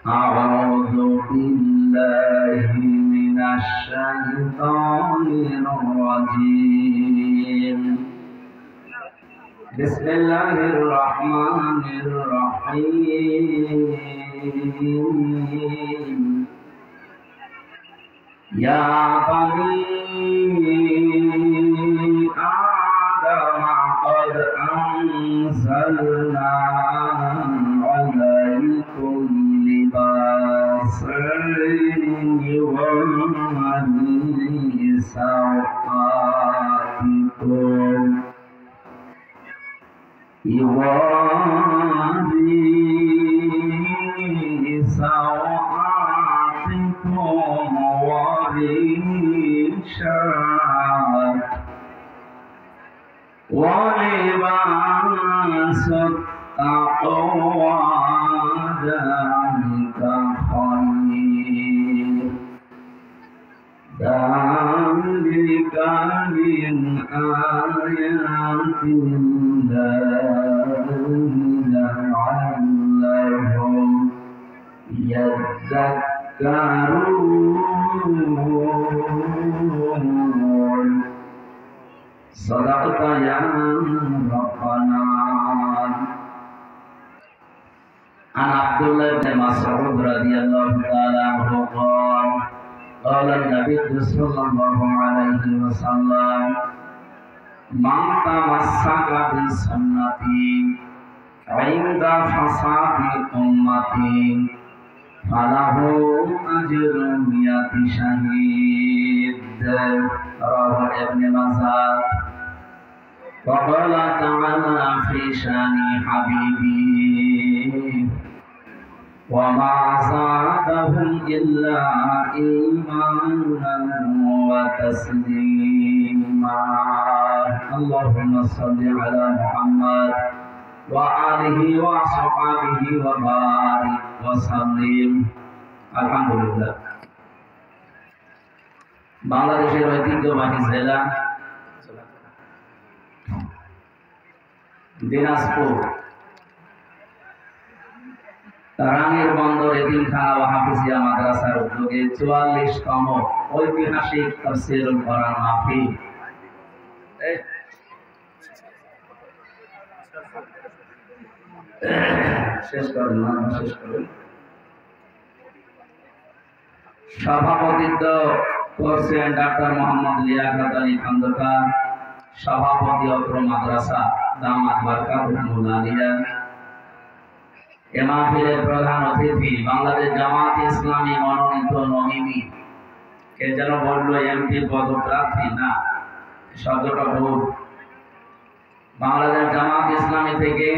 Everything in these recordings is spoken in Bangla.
أعوذ بالله من الشيطان الرجيم بسم الله الرحمن الرحيم يا بني آدم قد أنزلنا عليكم لباسا يواري سوآتكم وريشا ولباس التقوى ذلك خير ذلك من آيات الله لعلهم يذكرون صدقت يا ربنا. عن عبد الله بن مسعود رضي الله تعالى عنه قال قال النبي صلى الله عليه وسلم من تمسك بسنتي عند فساد أمتي فله أجر 100 شهيد. رواه ابن ماجه. وقال تعالى في شان حبيبي وما زادهم إلا إيمانا وتسليما. اللهم صل على محمد وآله وصحبه وبارك وسلم. আলহামদুলিল্লাহ। বাংলাদেশের ঐতিহ্যবাহী জেলা দিনাজপুর রাঙ্গের বন্দর এতিমখানা ও হাফিজিয়া মাদ্রাসার উদ্যোগে 44তম ঐতিহাসিক তাফসীরুল কোরআন মাহফিল শেষ করুন। সভাপতিত্ব করছেন ডাক্তার মোহাম্মদ লিয়াকত আলী খন্দকার, সভাপতি অত্র মাদ্রাসা দামাত বারকাতুহুল আলিয়া। এ মাহফিলের প্রধান অতিথি বাংলাদেশ জামাত ইসলামী মনোনীত নমিনি, কে যেন বললো এমপি পদপ্রার্থী, না শব্দটা ভুল। বাংলাদেশ জামাত ইসলামী থেকে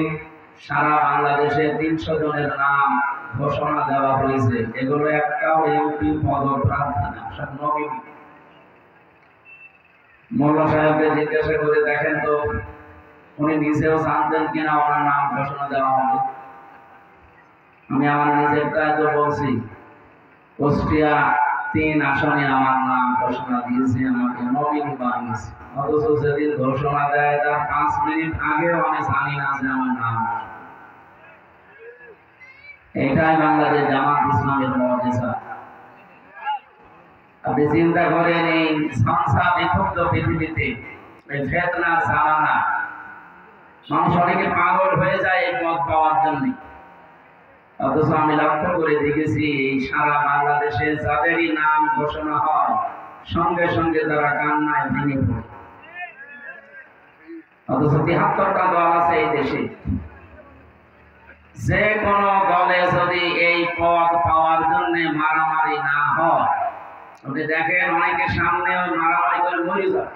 সারা বাংলাদেশে 300 জনের নাম ঘোষণা দেওয়া হয়েছে। এগুলো একটাও এমপি পদপ্রার্থী না, সব নমিনি। মোল্লা সাহেবকে জিজ্ঞাসা করে দেখেন তো উনি নিজেও জানতেন কিনা ওনার নাম ঘোষণা দেওয়া হবে। আমি আমার নিজেরটা তো বলছি, কুষ্টিয়া 3 আসনে আমার নাম ঘোষণা দিয়েছে, আমাকে নমিনি বানিয়েছে। অথচ যেদিন ঘোষণা দেয় তার 5 মিনিট আগেও আমি জানি না যে আমার নাম। এটাই বাংলাদেশ জামাত ইসলামের মুআজিজা। আপনি চিন্তা করেন এই সংসার বিক্ষুব্ধ পৃথিবীতে, এই ফিতনার জামানা, মানুষ অনেকে পাগল হয়ে যায় এই পথ পাওয়ার জন্য। অথচ আমি লক্ষ্য করে দেখেছি এই সারা বাংলাদেশে যাদেরই নাম ঘোষণা হয় সঙ্গে সঙ্গে তারা কান্নায় ভেঙে পড়ে। অথচ 73টা দল আছে এই দেশে। যে কোনো দলে যদি এই পদ পাওয়ার জন্য মারামারি না হয়, আপনি দেখেন অনেকে সামনেও মারামারি করে মরে যায়।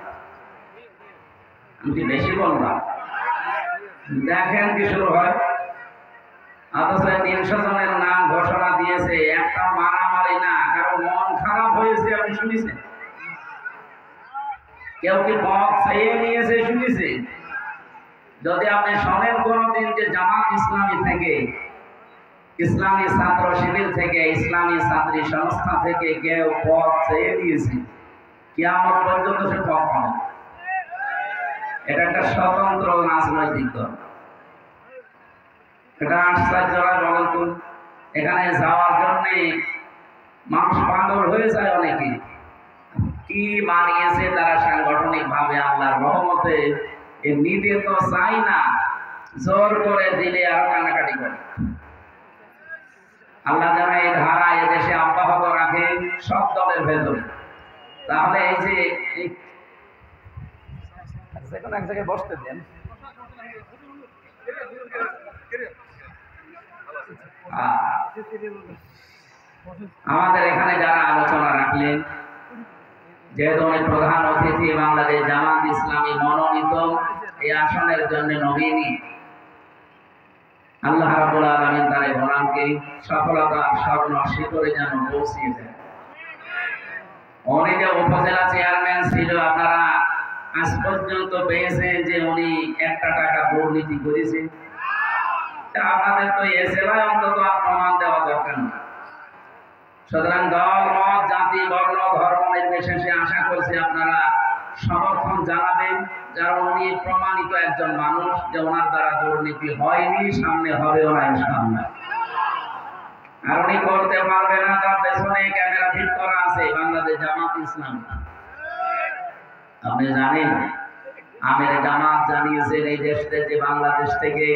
আমি কি বেশি বললাম? দেখেন কি শুরু হয়। অথচ 300 জনের নাম ঘোষণা দিয়েছে, একটা মারামারি না, কারো মন খারাপ হয়েছে আপনি শুনেছেন? কেউ কি পথ চেয়ে নিয়েছে শুনেছে? যদি আপনি শোনেন কোনদিন যে জামাত ইসলামী থেকে, ইসলামী ছাত্র শিবির থেকে, ইসলামী ছাত্রী সংস্থা থেকে কেউ পথ চেয়ে নিয়েছে, কিয়ামত পর্যন্ত সে পথ পাবে। এটা একটা স্বতন্ত্র রাজনৈতিক দল। এটা আশ্চর্য বলেন তো, এখানে যাওয়ার জন্য মানুষ পাগল হয়ে যায় অনেকে। কি বানিয়েছে তারা সাংগঠনিক ভাবে, আল্লাহর রহমতে নিতে তো চাই না, জোর করে দিলে আর কানাকাটি করে। আল্লাহ যেন এই ধারা এদেশে অব্যাহত রাখে সব দলের ভেতরে। তাহলে এই যে এক জায়গায় বসতে দেন, আমাদের এখানে যারা আলোচনা রাখলেন, যেহেতু উনি প্রধান অতিথি, বাংলাদেশ জামাত ইসলামী মনোনীত এই আসনের জন্য নবীনী, আল্লাহ রাব্বুল আলামিন তার এই গোলামকে সফলতার স্বর্ণ শিখরে যেন পৌঁছিয়ে দেন। উনি যে উপজেলা চেয়ারম্যান ছিল, আপনারা আজ পর্যন্ত পেয়েছেন যে উনি একটা টাকা দুর্নীতি করেছে? আপনাদের তো এ সেবায় অন্তত প্রমাণ দেওয়া দরকার না। সুতরাং দল, মত, জাতি, বর্ণ, ধর্ম নির্বিশেষে আশা করছি আপনারা সমর্থন জানাবেন, কারণ উনি প্রমাণিত একজন মানুষ যে ওনার দ্বারা দুর্নীতি হয়নি, সামনে হবেও না ইনশাআল্লাহ। আর উনি করতে পারবে না, তার পেছনে ক্যামেরা ফিট করা আছে বাংলাদেশ জামাত ইসলাম। আপনি জানেন আমির জামাত জানিয়েছেন এই দেশ থেকে, বাংলাদেশ থেকে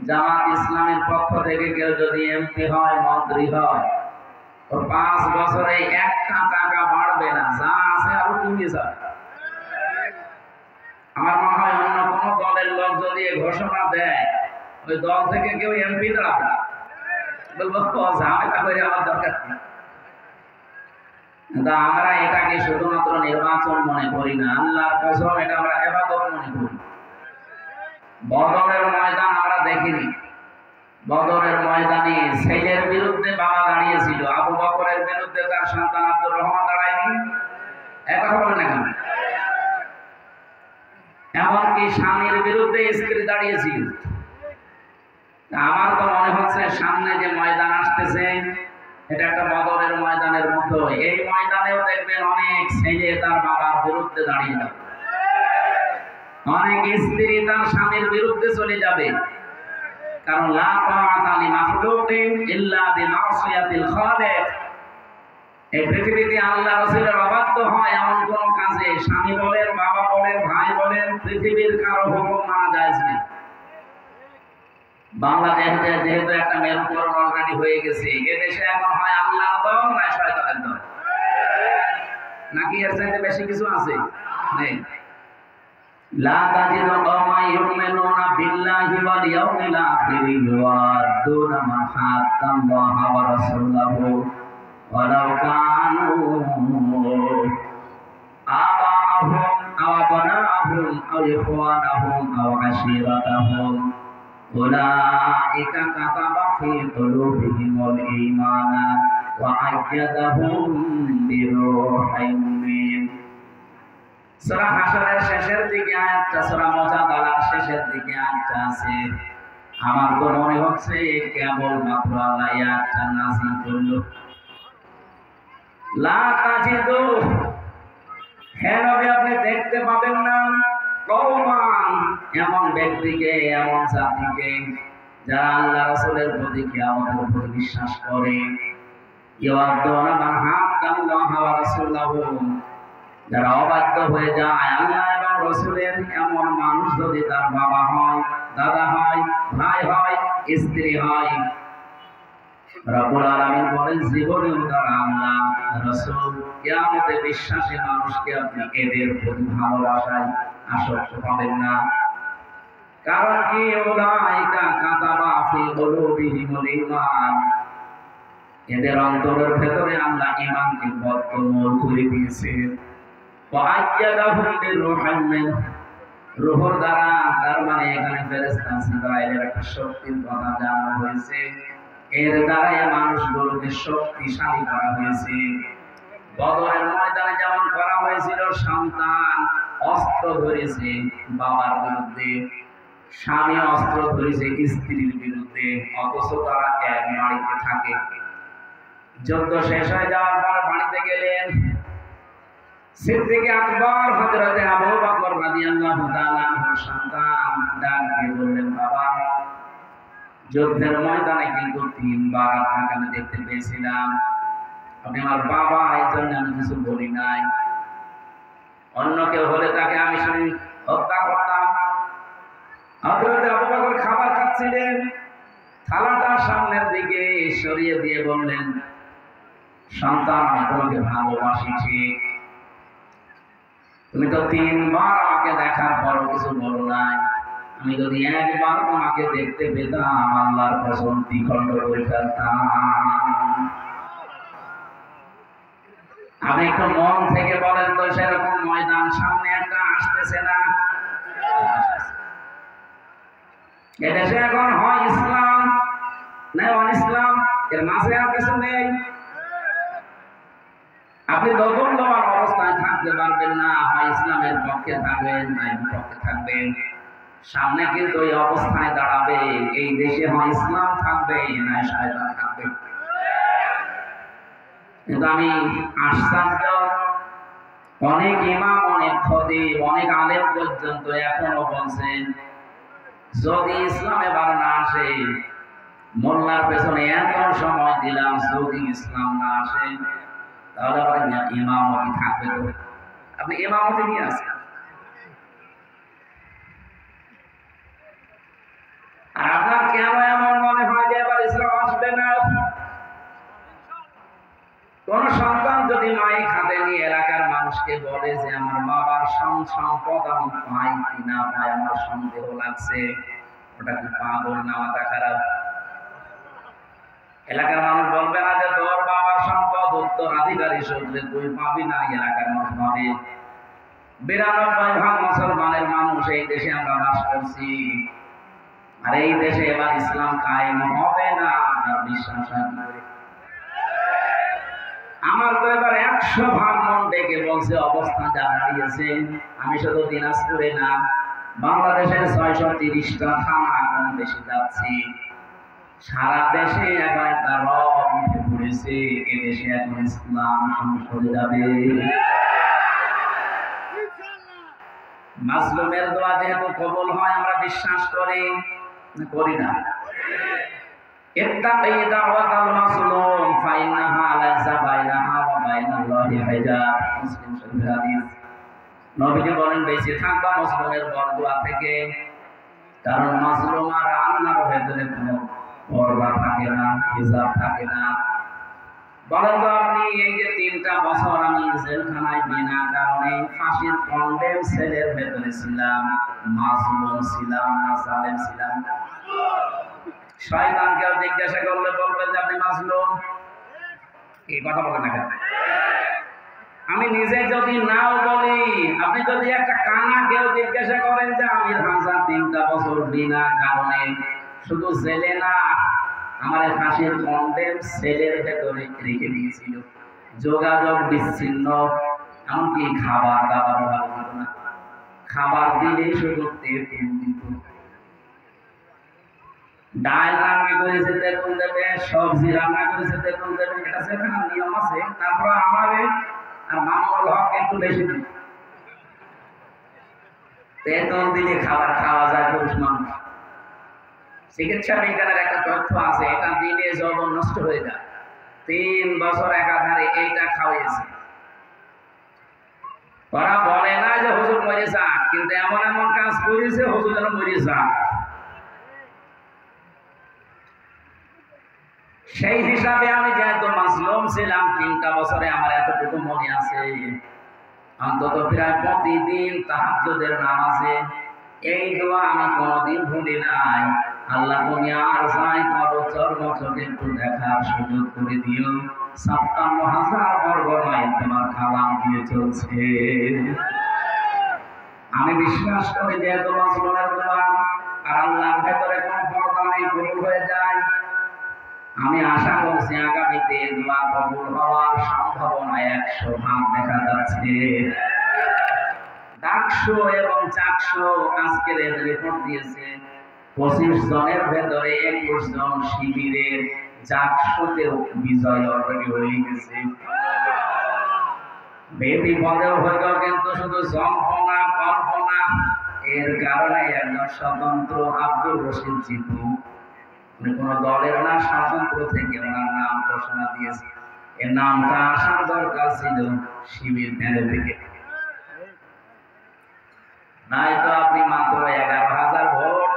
জামাত ইসলামের পক্ষ থেকে কেউ যদি এমপি হয়, মন্ত্রী হয়, ওর 5 বছরে একটা টাকা বাড়বে না, যা আছে আরো কমে যাবে। আমার মনে হয় অন্য কোন দলের লোক যদি ঘোষণা দেয়, ওই দল থেকে কেউ এমপি দাঁড়াবে, বলবো ঝামেলা করে আমার দরকার নেই। কিন্তু আমরা এটাকে শুধুমাত্র নির্বাচন মনে করি না, আল্লাহর কসম এটা আমরা ইবাদত মনে করি। বদরের ময়দান আমরা দেখিনি, বদরের ময়দানে ছেলের বিরুদ্ধে বাবা দাঁড়িয়েছিল, আবু বকরের বিরুদ্ধে তার সন্তান আব্দুর রহমান দাঁড়ায়নি? এক কথা বলেন না কেন? এমনকি স্বামীর বিরুদ্ধে স্ত্রী দাঁড়িয়েছিল। আমার তো মনে হচ্ছে সামনে যে ময়দান আসতেছে এটা একটা বদরের ময়দানের মতো। এই ময়দানেও দেখবেন অনেক ছেলে তার বাবার বিরুদ্ধে দাঁড়িয়ে যাবে, অনেক স্ত্রী তার স্বামীর বিরুদ্ধে চলে যাবে। কারণ লা তাআতা লিমাখলুকিন ইল্লা বিমাসিয়াতিল খালিক। এই পৃথিবীতে আল্লাহ রাসূলের অবাধ্য হয় এমন কোন কাজে স্বামী বলেন, বাবা বলেন, ভাই বলেন, পৃথিবীর কারো হুকুম মানা জায়েজ নেই। বাংলাদেশে যেহেতু একটা মেরুকরণ অলরেডি হয়ে গেছে, এদেশে এখন হয় আল্লাহর দল না শয়তানের দল, নাকি এর চাইতে বেশি কিছু আছে? নেই। লা তাজিদু কওমান ইউমিনুনা বিল্লাহি ওয়াল ইয়াউমিল আখির ইউআদ্দুনা মান হাদ্দাল্লাহা ওয়া রাসূলাহু ওয়ালাউ কানু আবাহুম আও আবনাহুম আও ইখওয়ানাহুম আও আশীরাতাহুম উলাইকা কাতাবা ফি কুলুবিহিমুল ঈমানা ওয়া আইয়াদাহুম বিরূহিন মিন। সূরা হাশরের শেষের দিকে আয়াতটা, সূরা মুজাদালার শেষের দিকে আয়াতটা আছে। আমার তো মনে হচ্ছে কেবল মাত্র আল্লাহ আয়াতটা নাযিল করলো। লা তাজিদু, হ্যাঁ নবী আপনি দেখতে পাবেন না কওমান, এমন ব্যক্তিকে, এমন জাতিকে যারা আল্লাহ রাসূলের প্রতি, কিয়ামতের প্রতি বিশ্বাস করে, ইয়াওয়াদুনা মান হাদ্দাল্লাহা ওয়া রাসূলাহু, যারা অবাধ্য হয়ে যায় আল্লাহ এবং রাসূলের, এমন মানুষ যদি তার বাবা হয়, দাদা হয়, ভাই হয়, স্ত্রী হয়, রব্বুল আলামিন বলেন জীবনেও তারা আল্লাহ রাসূল কিয়ামতে বিশ্বাসী মানুষকে আপনি এদের প্রতি ভালোবাসায় আসক্ত পাবেন না। কারণ কি, উলাইকা কাতাবা ফি কুলুবিহিমুল ঈমান, এদের অন্তরের ভেতরে আল্লাহ ঈমানকে বদ্ধমূল করে দিয়েছেন। ওয়া আইয়াদাহুম বিরূহিন মিন, রূহের দ্বারা, তার মানে এখানে ফেরেশতা জিবরাইলের একটা শক্তির কথা জানানো হয়েছে। এর দ্বারা মানুষগুলোকে শক্তিশালী করা হয়েছে। বদরের ময়দানে যেমন করা হয়েছিল, সন্তান অস্ত্র ধরেছে বাবার বিরুদ্ধে, স্বামী অস্ত্র ধরেছে স্ত্রীর বিরুদ্ধে, অথচ তারা এক বাড়িতে থাকে। যুদ্ধ শেষ হয়ে যাওয়ার পর বাড়িতে গেলেন সিদ্দিক আকবর হযরতে আবু বকর রাদিয়াল্লাহু তাআলা আনহুর সন্তান, ডাক দিয়ে বললেন, বাবা যুদ্ধের ময়দানে কিন্তু 3 বার আপনাকে আমি দেখতে পেয়েছিলাম। আপনি আমার বাবা, এই জন্য আমি কিছু বলি নাই। অন্য কেউ হলে তাকে আমি শুনি হত্যা করতাম। হযরত আবু বকর খাবার খাচ্ছিলেন, থালাটা সামনের দিকে সরিয়ে দিয়ে বললেন, সন্তান, আমি তোমাকে ভালোবাসি ঠিক, তুমি তো 3 বার আমাকে দেখার পর কিছু বলো নাই। আমি যদি একবার তোমাকে দেখতে পেতাম, আল্লাহর কসম দ্বিখণ্ড করে ফেলতাম। আপনি একটু মন থেকে বলেন তো, সেরকম ময়দান সামনে একটা আসতেছে না? এদেশে এখন হয় ইসলাম না অন ইসলাম, এর মাঝে আর কিছু নেই। আপনি দোদুল্যমান অবস্থায় থাকতে পারবেন না, হয় ইসলামের পক্ষে থাকবেন না বিপক্ষে থাকবেন। সামনে কিন্তু এই অবস্থায় দাঁড়াবে, এই দেশে হয় ইসলাম থাকবে না শয়তান থাকবে। কিন্তু আমি আশ্চর্য, অনেক ইমাম, অনেক খতিব, অনেক আলেম পর্যন্ত এখনো বলছেন, যদি ইসলাম এবার না আসে, মোল্লার পেছনে এত সময় দিলাম, যদি ইসলাম না আসে তাহলে আবার ইমামতি থাকবে তো? আপনি ইমামতি নিয়ে আসেন, আর আপনার কেন এমন মনে হয় যে এবার ইসলাম আসবে না? কোন সন্তান যদি মাইক হাতে নিয়ে এলাকার মানুষকে বলে যে আমার বাবার সম্পদ আমি পাই কি না পাই আমার সন্দেহ লাগছে, ওটা কি পাগল না মাথা খারাপ? এলাকার মানুষ বলবে না যে তোর বাবার সম্পদ উত্তরাধিকারী সূত্রে তুই পাবি না? এলাকার মানুষ ভাবে 92 ভাগ মুসলমানের মানুষ এই দেশে আমরা বাস করছি, আর এই দেশে এবার ইসলাম কায়েম হবে না, আপনার বিশ্বাস হয়? আমার তো এবার 100 ভাগ মন ডেকে বলছে অবস্থা যা দাঁড়িয়েছে। আমি শুধু দিনাজপুরে না, বাংলাদেশের 630টা থানা কম বেশি যাচ্ছি, সারা দেশে এখন একটা রব উঠে পড়েছে, এদেশে এখন ইসলাম সংসদে যাবে। মাজলুমের দোয়া যেহেতু কবুল হয় আমরা বিশ্বাস করি না? ইত্তাকি দাওয়াতাল মাজলুম ফাইন্নাহা লাইসা বাইনাহা ওয়া বাইনাল্লাহি হিজাব। মুসলিম শরীফের হাদিস। নবীজি বলেন, বেঁচে থাকবা মাজলুমের বরদোয়া থেকে, কারণ মাজলুম আর আল্লাহর ভেতরে কোনো পর্দা থাকে না, হিজাব থাকে না। বলেন তো আপনি, এই যে 3টা বছর আমি জেলখানায় বিনা কারণে ফাঁসির কন্ডেম সেলের ভেতরে ছিলাম, মাজলুম ছিলাম না জালেম ছিলাম? শয়তানকে জিজ্ঞাসা করলে বলবে যে আপনি মাজলুম। এই কথা বলেন না কেন? আমি নিজে যদি নাও বলি, আপনি যদি একটা কানা কেউ জিজ্ঞাসা করেন যে আমি হাজার 3টা বছর বিনা কারণে, শুধু জেলে না, আমার ফাঁসির কন্ডেম সেলের ভেতরে রেখে দিয়েছিল, যোগাযোগ বিচ্ছিন্ন, এমনকি খাবার দাবার ভালো হতো না, খাবার দিলে শুধু তেল দিত, ডাল রান্না করেছে তেঁতুল দেবে, সবজি রান্না করেছে তেঁতুল দেবে, এটা সেখানে নিয়ম আছে। তারপর আমাদের আর মামুনুল হক একটু বেশি দিন, তেঁতুল দিলে খাবার খাওয়া যায় পুরুষ মানুষ। চিকিৎসা বিজ্ঞানের একটা তথ্য আছে, এটা দিলে যৌবন নষ্ট হয়ে যায়। 3 বছর একাধারে এইটা খাওয়াইছে। ওরা বলে না যে হুজুর মরে যাক, কিন্তু এমন এমন কাজ করেছে হুজুর যেন মরে যাক। সেই হিসাবে আমি যেহেতু মাজলুম ছিলাম 3টা বছরে, আমার এতটুকু মনে আছে, অন্তত প্রায় প্রতিদিন তাহাজ্জুদের নামাজে এই দোয়া আমি কোনোদিন ভুলি নাই, আল্লাহ তুমি আর যাই করো চর্ম চোখে একটু দেখার সুযোগ করে দিও। ৫৭,০০০ বর্গ মাইল তোমার কালাম দিয়ে চলছে। আমি বিশ্বাস করি যেহেতু মাজলুমের দোয়া আর আল্লাহর ভেতরে কোনো পর্দা নেই, কবুল হয়ে যায়। আমি আশা করছি আগামীতে দোয়া কবুল হওয়ার সম্ভাবনা 100 ভাগ দেখা যাচ্ছে। ডাকসু এবং চাকসু আজকের রিপোর্ট দিয়েছে, 25 জনের ভেতরে 21 জন শিবিরের চাকসুতে বিজয় অলরেডি হয়ে গেছে। বেবিপদেও হয়তো কিন্তু শুধু জল্পনা কল্পনা, এর কারণে একজন স্বতন্ত্র আব্দুর রশিদ জিতু উনি কোন দলের না, স্বতন্ত্র থেকে ওনার নাম ঘোষণা দিয়েছে। এর নামটা আসার দরকার ছিল শিবির প্যানেল থেকে, নাই তো আপনি মাত্র 11,000 ভোট।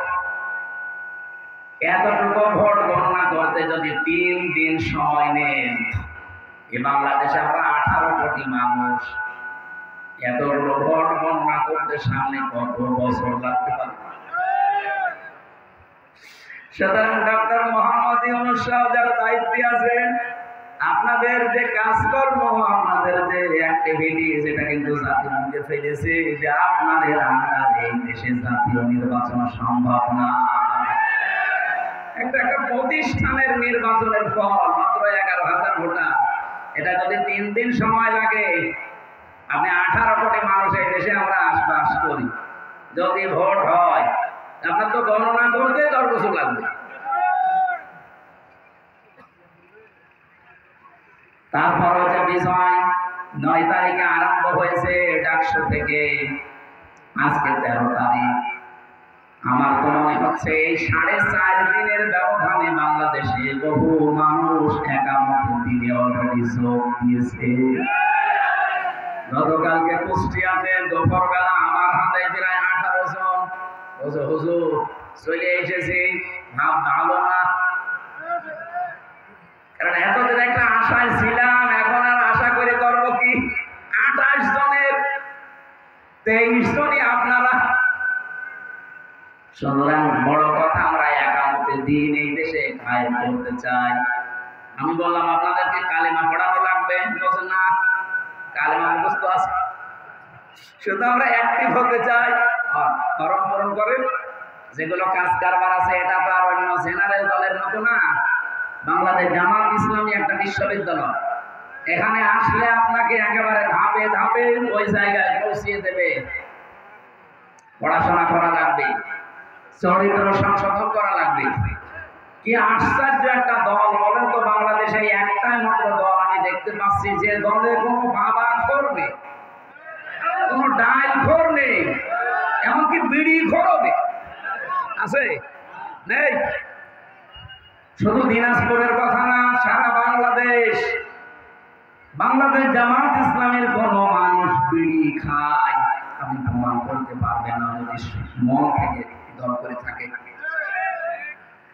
এতটুকু ভোট গণনা করতে যদি 3 দিন সময় নেন, এই বাংলাদেশে আমরা 18 কোটি মানুষ, এতগুলো ভোট গণনা করতে সামনে কত বছর লাগতে পারে? সুতরাং ডক্টর মোহাম্মদ ইউনূস সাহেব যারা দায়িত্বে আছেন, আপনাদের যে কাজকর্ম, আপনাদের যে অ্যাক্টিভিটি, সেটা কিন্তু জাতি মুখে ফেলেছে যে আপনাদের আন্ডারে এই দেশে জাতীয় নির্বাচন সম্ভব না। একটা প্রতিষ্ঠানের নির্বাচনের ফল মাত্র 11,000 ভোটার, এটা যদি 3 দিন সময় লাগে, আপনি 18 কোটি মানুষ এই দেশে আমরা বাস করি, যদি ভোট হয় আপনার তো গণনা করতে 10 বছর লাগবে। তারপর হচ্ছে বিষয় 9 তারিখে আরম্ভ হয়েছে ডাকসু থেকে, আজকে 13 তারিখ। আমার তো মনে হচ্ছে এই 4.5 দিনের ব্যবধানে বাংলাদেশে বহু মানুষ একামত দিনে অলরেডি যোগ দিয়েছে। গতকালকে কুষ্টিয়াতে দুপুরবেলা আমার হাতে প্রায় 18 জন হুজুর চলে এসেছি। ভাব ভালো না, কারণ এতদিন একটা আশায় ছিলাম, এখন আর আশা করে করব কি? 28 জনের 23 জনই আপনারা। সুতরাং বড় কথা, আমরা একামতের দিন এই দেশে কায়েম করতে চাই। আমি বললাম আপনাদেরকে কালেমা পড়ানো লাগবে, বলছেন না কালেমা মুখস্থ আছে, শুধু আমরা অ্যাক্টিভ হতে চাই। আর ফরম পূরণ করে যেগুলো কাজ কারবার আছে, এটা তো আর অন্য জেনারেল দলের মতো না। বাংলাদেশ জামাত ইসলামী একটা বিশ্ববিদ্যালয়, এখানে আসলে আপনাকে একেবারে ধাপে ধাপে ওই জায়গায় পৌঁছিয়ে দেবে। পড়াশোনা করা লাগবে, চরিত্র সংশোধন করা লাগবে। কি আশ্চর্য একটা দল বলেন তো, বাংলাদেশে একটাই মাত্র দল আমি দেখতে পাচ্ছি যে দলে কোনো বাবা খোর নেই, কোনো ডাল খোর নেই, এমনকি বিড়ি খোরও নেই। আছে? নেই। শুধু দিনাজপুরের কথা না, সারা বাংলাদেশ জামাত ইসলামের কোন মানুষ বিড়ি খায় আপনি প্রমাণ করতে পারবেন না, যদি মন থেকে দল করে থাকে।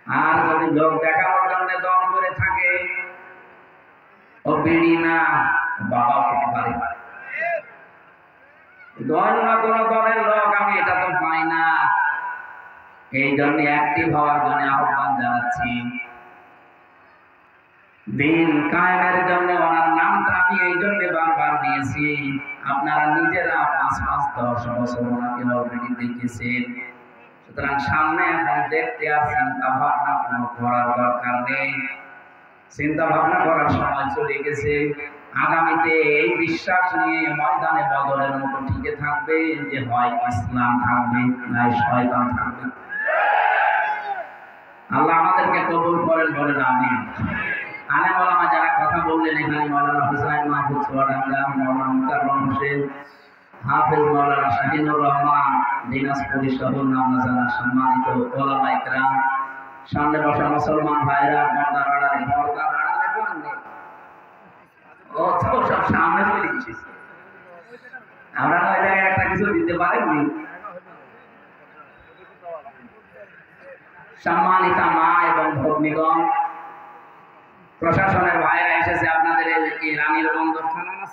আর যদি লোক দেখানোর জন্য দল করে থাকে, ও বিড়ি না বাবা খেতে পারে। অন্য কোন দলের লোক আমি এটা তো পাই না। এই জন্য অ্যাক্টিভ হওয়ার জন্য আহ্বান জানাচ্ছি। দিন কায়েমের জন্য ওনার নামটা আমি এই জন্য বারবার নিয়েছি, আপনারা নিজেরা 5-10 বছর ওনাকে অলরেডি দেখেছেন। সুতরাং সামনে এখন দেখতে আর চিন্তা ভাবনা কোনো করার দরকার নেই, চিন্তা ভাবনা করার সময় চলে গেছে। আগামীতে এই বিশ্বাস নিয়ে ময়দানে বদলের মতো টিকে থাকবে যে হয় ইসলাম থাকবে, নাই শয়তান থাকবে। আল্লাহ আমাদেরকে কবুল করেন, বলেন আমিন। আলেম ওলামা যারা কথা বললেন এখানে, মাওলানা হুসাইন মাহমুদ চুয়াডাঙ্গা, মাওলানা মুকাররম হোসেন, হাফেজ মাওলানা শাহিনুর রহমান দিনাজপুরি সহ নাম জানা সম্মানিত ওলামা ইকরাম, সামনে বসা মুসলমান ভাইরা, পর্দার আড়ালে ও তো সব সামনে চলে এসেছে, আমরা ওই জায়গায় একটা কিছু দিতে পারিনি। সম্মানিতা মা এবং ভগ্নীগণ, প্রশাসনের ভাইরা এসেছে আপনাদের এই রানীর বন্দর থানা না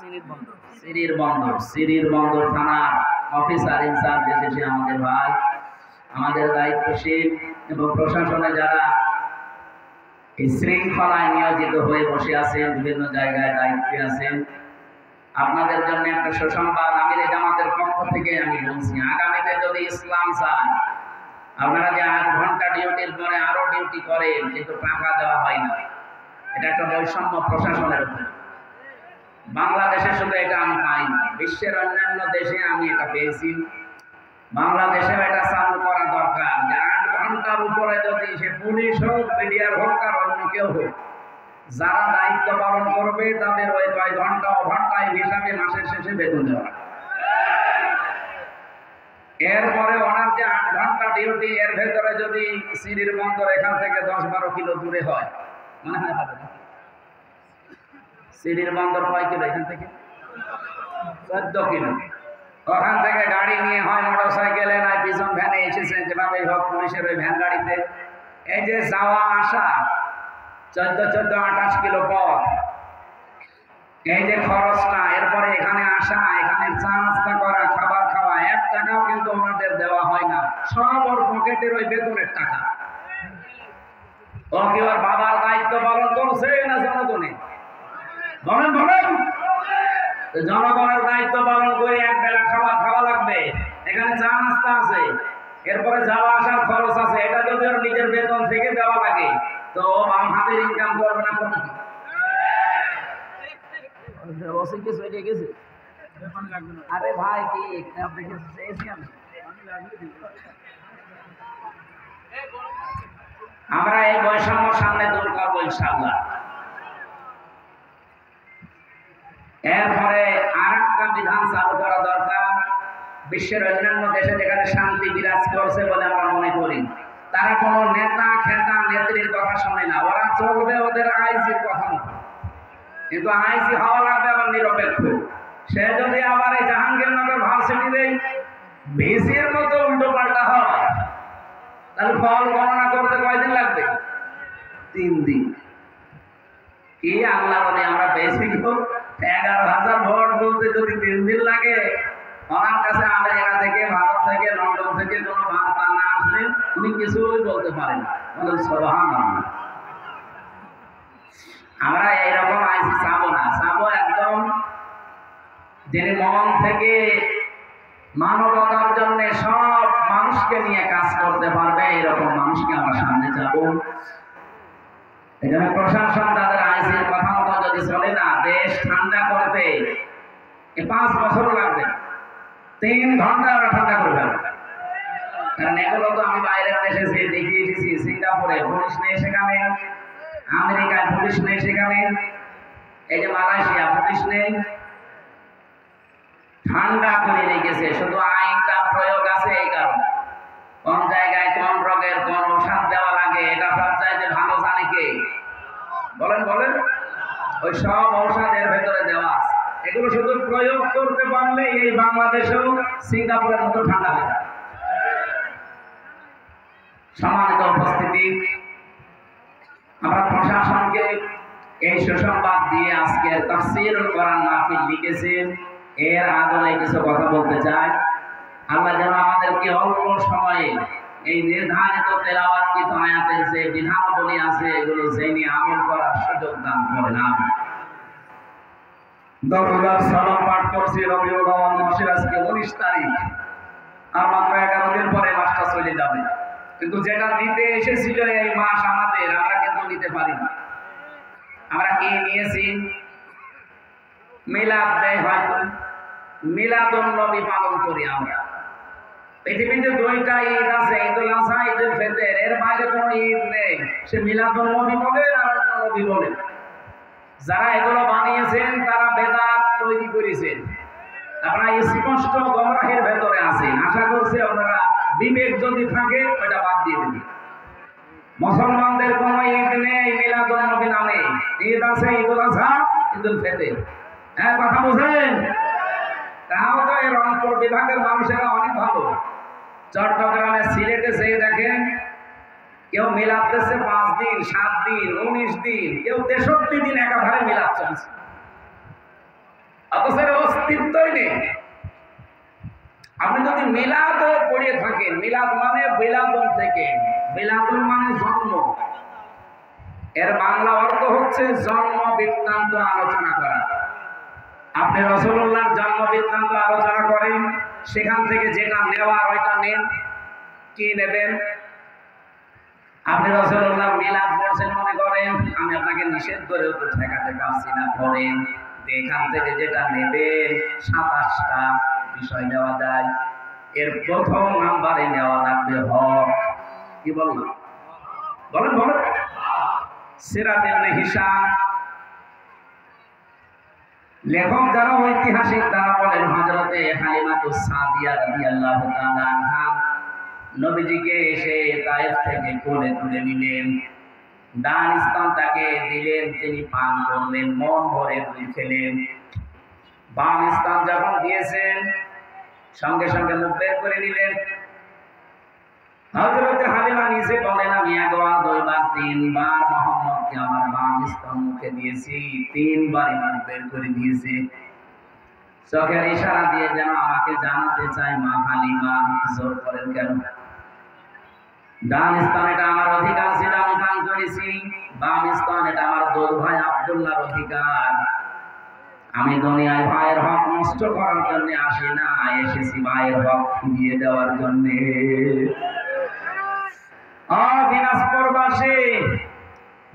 সিরির বন্দর থানার অফিসার ইনচার্জ এসেছে আমাদের ভাই, আমাদের দায়িত্বশীল এবং প্রশাসনে যারা এই শৃঙ্খলায় নিয়োজিত হয়ে বসে আছেন, বিভিন্ন জায়গায় দায়িত্বে আছেন, আপনাদের জন্য একটা সুসংবাদ আমিরে জামাতের পক্ষ থেকে আমি বলছি। আগামীতে যদি ইসলাম চান, আপনারা যে 8 ঘন্টা ডিউটির পরে আরো ডিউটি করেন, কিন্তু টাকা দেওয়া হয় না, এটা একটা বৈষম্য প্রশাসনের উপর। বাংলাদেশে শুধু এটা আমি পাই না, বিশ্বের অন্যান্য দেশে আমি এটা পেয়েছি। বাংলাদেশেও এটা চালু করা দরকার যে 8 ঘন্টার উপরে যদি সে পুলিশ হোক, মিডিয়ার হোক আর অন্য কেউ হোক, যারা দায়িত্ব পালন করবে তাদের ওই কয় ঘন্টা ওভারটাইম হিসাবে মাসের শেষে বেতন দেওয়া। এরপরে ওনার যে 8 ঘন্টা ডিউটি, এর ভেতরে যদি সিরির বন্দর এখান থেকে 10-12 কিলো দূরে হয়, মনে হয় হবে না? সিরির বন্দর কয় কিলো এখান থেকে? 14 কিলো। ওখান থেকে গাড়ি নিয়ে হয় মোটরসাইকেলে, না পিছন ভ্যানে এসেছে, যেভাবে হোক পুলিশের ওই ভ্যান গাড়িতে। এই যে যাওয়া আসা 14-28 কিলো পথ, এই যে খরচটা, এরপরে এখানে আসা, এখানে চা নাস্তা করা, খাবার খাওয়া, 1 টাকাও কিন্তু ওনাদের দেওয়া হয় না, সব ওর পকেটের ওই বেতনের টাকা। ও কি ওর বাবার দায়িত্ব পালন করছে না জনগণের? বলেন বলেন। জনগণের দায়িত্ব পালন করে 1 বেলা খাবার খাওয়া লাগবে, এখানে চা নাস্তা আছে, এরপরে যাওয়া আসার খরচ আছে, এটা যদি ওর নিজের বেতন থেকে দেওয়া লাগে তো ও বাম হাতের ইনকাম করবে না কোন? আরে ভাই কি আমরা এই বৈষম্য সামনে দূর করবো ইনশাআল্লাহ। এরপরে আরেকটা বিধান চালু করা দরকার। বিশ্বের অন্যান্য দেশে যেখানে শান্তি বিরাজ করছে বলে আমরা মনে করি, তারা কোনো নেতা খেতা নেত্রীর কথা শোনে না, ওরা চলবে ওদের আইজির কথা মতো। কিন্তু আইজি হওয়া লাগবে আবার নিরপেক্ষ। সে যদি আবার এই জাহাঙ্গীরনগর ভার্সিটিতে ভিসির মতো উল্টো পাল্টা হয়, তাহলে ফল গণনা করতে কয়দিন লাগবে? 3 দিন। কি আল্লাহ বলে আমরা বেশি 11,000 ভোট বলতে যদি 3 দিন লাগে, ওনার কাছে আমেরিকা থেকে, ভারত থেকে, লন্ডন থেকে কোনো বার্তা না আসলে উনি কিছুই বলতে পারেন না। সুবহানাল্লাহ। আমরা এইরকম আইসি চাবো না, চাবো একদম যিনি মন থেকে মানবতার জন্য সব মানুষকে নিয়ে কাজ করতে পারবে, এরকম মানুষকে আমরা সামনে চাবো। এখানে প্রশাসন তাদের আইসির কথা মতো যদি চলে না, দেশ ঠান্ডা করতে 5 বছর লাগবে, 3 ঘন্টা আমরা ঠান্ডা করে ফেলবো। কারণ এগুলো তো আমি বাইরের দেশে দেখে এসেছি, সিঙ্গাপুরে পুলিশ নেই, সেখানে আমেরিকায় পুলিশ নেই, সেখানে এই যে মালয়েশিয়া পুলিশ নেই, ঠান্ডা করে রেখেছে। শুধু আইনটা প্রয়োগ আছে এই কারণে, কোন জায়গায় কোন রোগের কোন ওষুধ দেওয়া লাগে এটা সব চাইতে ভালো জানে কে? বলেন বলেন। ওই সব ঔষধের ভেতরে দেওয়া আছে, এগুলো শুধু প্রয়োগ করতে পারলে এই বাংলাদেশেও সিঙ্গাপুরের মতো ঠান্ডা হয়ে যায়। সম্মানিত উপস্থিতি, আমরা প্রশাসনকে এই সুসংবাদ দিয়ে আজকের তাফসীরুল কোরআন মাহফিল লিখেছেন, এর আদলে কিছু কথা বলতে চাই। আল্লাহ যেন আমাদেরকে অল্প সময়ে এই নির্ধারিত তেলাওয়াতকৃত আয়াতের যে বিধানাবলী আছে এগুলো জেনে আমল করার সুযোগ দান করেন। আমিন। দরুদ সালাম পাঠ করছি রবিউল আউয়াল মাসের আজকে 19 তারিখ, আর মাত্র 11 দিন পরে মাসটা চলে যাবে। কিন্তু যেটা দিতে এসেছিল এই মাস আমাদের, আমরা কিন্তু নিতে পারি না। আমরা কি নিয়েছি? মিলাদ দেয়, হয়তো মিলাদুন নবী পালন করি আমরা। পৃথিবীতে 2টা ঈদ আছে, ঈদুল আযহা, ঈদুল ফিতর, এর বাইরে কোনো ঈদ নেই। সে মিলাদুন নবী বলে আর অন্য নবী বলে। যারা এগুলো বানিয়েছেন তারা বেদাত তৈরি করেছেন। আপনারা স্পষ্ট গোমরাহির ভেতরে আছেন। আশা করছি আপনারা বিবেক যদি থাকে ওটা বাদ দিয়ে দেবেন। মুসলমানদের কোনো ঈদ নেই মিলাদুন নবী নামে, ঈদ আছে ঈদুল আযহা, ঈদুল ফিতর। হ্যাঁ, কথা বুঝেন? তাও তো এই রংপুর বিভাগের মানুষেরা অনেক ভালো। চট্টগ্রামে, সিলেটে যেয়ে দেখেন, কেউ মিলাদ দিচ্ছে 5 দিন, 7 দিন, 19 দিন, কেউ 63 দিন একাধারে মিলাদ চলছে, অথচ অস্তিত্বই নেই। আপনি যদি মিলাদও পড়িয়ে থাকেন, মিলাদ মানে বিলাদন থেকে, বিলাদন মানে জন্ম, এর বাংলা অর্থ হচ্ছে জন্ম বৃত্তান্ত আলোচনা করা। আপনি রাসূলুল্লাহর জন্ম বৃত্তান্ত আলোচনা করেন, সেখান থেকে যেটা নেওয়ার ওইটা নেন। কি নেবেন? আপনি রাসূলুল্লাহ মিলাদ পড়ছেন মনে করেন, আমি আপনাকে নিষেধ করেও তো ঠেকাতে পারছি না, করেন। এখান থেকে যেটা নেবেন 27টা বিষয় নেওয়া যায়। এর প্রথম নাম্বারে নেওয়া লাগবে হক। কি বললাম? বলেন বলেন। সিরাত ইবনে হিশাম লেখক যারা ঐতিহাসিক তারা বলেন হযরতে হালিমাতুস সাদিয়া রাদিয়াল্লাহু তাআলা আনহা নবীজিকে এসে তায়েফ থেকে কোলে তুলে নিলেন, ডান স্তন তাকে দিলেন, তিনি পান করলেন, মন ভরে দুধ খেলেন। বাম স্তন যখন দিয়েছেন সঙ্গে সঙ্গে মুখ বের করে নিলেন। হযরতে হালিমা নিজে বলেন, আমি একবার দুইবার তিনবার মুহাম্মদকে আমার বাম স্তন মুখে দিয়েছি, তিনবারই মুখ বের করে দিয়েছে। চোখের ইশারা দিয়ে যেন আমাকে জানাতে চাই, মা হালিমা জোর করেন কেন? ডান স্তন এটা আমার অধিকার ছিল, আমি পান করেছি। বাম স্তন এটা আমার দুধ ভাই আব্দুল্লাহর অধিকার। আমি দুনিয়ায় ভাইয়ের হক নষ্ট করার জন্য আসি না, এসেছি ভাইয়ের হক ফিরিয়ে দেওয়ার জন্য। দিনাজপুরবাসী,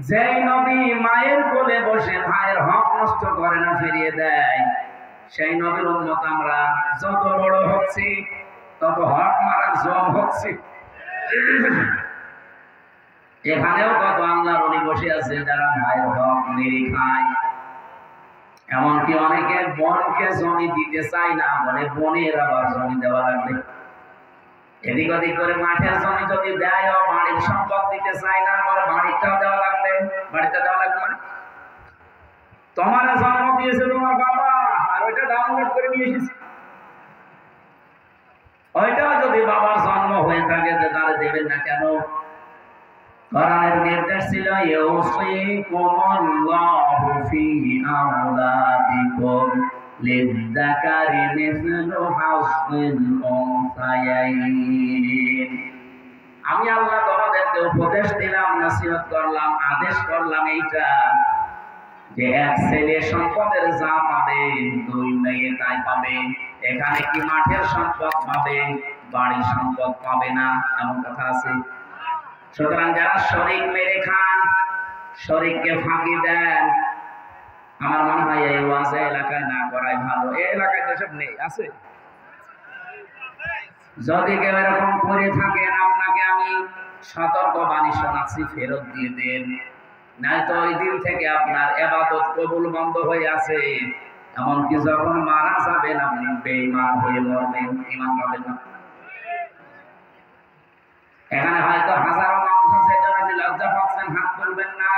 যেই নবী মায়ের কোলে বসে ভাইয়ের হক নষ্ট করে না, ফিরিয়ে দেয়, সেই নবীর উম্মত আমরা। যত বড় হচ্ছি তত হক মারার জম হচ্ছে। এখানেও কত আল্লাহর ওলি বসে আছে যারা ভাইয়ের হক মেরে খায়। এমনকি অনেকে বোনকে জমি দিতে চায় না, বলে বোনের আবার জমি দেওয়া লাগবে। এদিক ওদিক করে মাঠের জমি যদি দেয়, বাড়ির সম্পদ দিতে চায় না, বলে বাড়িটাও দেওয়া লাগবে। বাড়িটা দেওয়া লাগবে মানে তোমার জন্ম দিয়েছে তোমার বাবা, আর ওইটা ডাউনলোড করে নিয়ে এসেছি। ওইটাও যদি বাবার জন্ম হয়ে থাকে তাহলে দেবেন না কেন? কোরআনের নির্দেশ ছিল, ইউসিকুমুল্লাহু ফি আওলাদিকুম লিযযাকারি মিসলু হাযযিল উনসায়াইন। আমি আল্লাহ তোমাদেরকে উপদেশ দিলাম, নসিহত করলাম, আদেশ করলাম এইটা, যে এক ছেলে সম্পদের যা পাবে, দুই মেয়ে তাই পাবে। এখানে কি মাঠের সম্পদ পাবে, বাড়ির সম্পদ পাবে না, এমন কথা আছে? সুতরাং যারা শরীক মেরে খান, শরীককে ফাঁকি দেন, আমার মনে হয় এই ওয়াজ এলাকায় না করাই ভালো। এই এলাকায় তো সব নেই, আছে? যদি কেউ এরকম করে থাকেন, আপনাকে আমি সতর্ক বাণী শোনাচ্ছি, ফেরত দিয়ে দেন, নয়তো ওই দিন থেকে আপনার ইবাদত কবুল বন্ধ হয়ে আছে। এমনকি যখন মারা যাবেন আপনি বেঈমান হয়ে মরবেন, ঈমান পাবেন না। এখানে হয়তো হাজারো মানুষ আছে, যারা লজ্জা পাচ্ছেন, হাত তুলবেন না।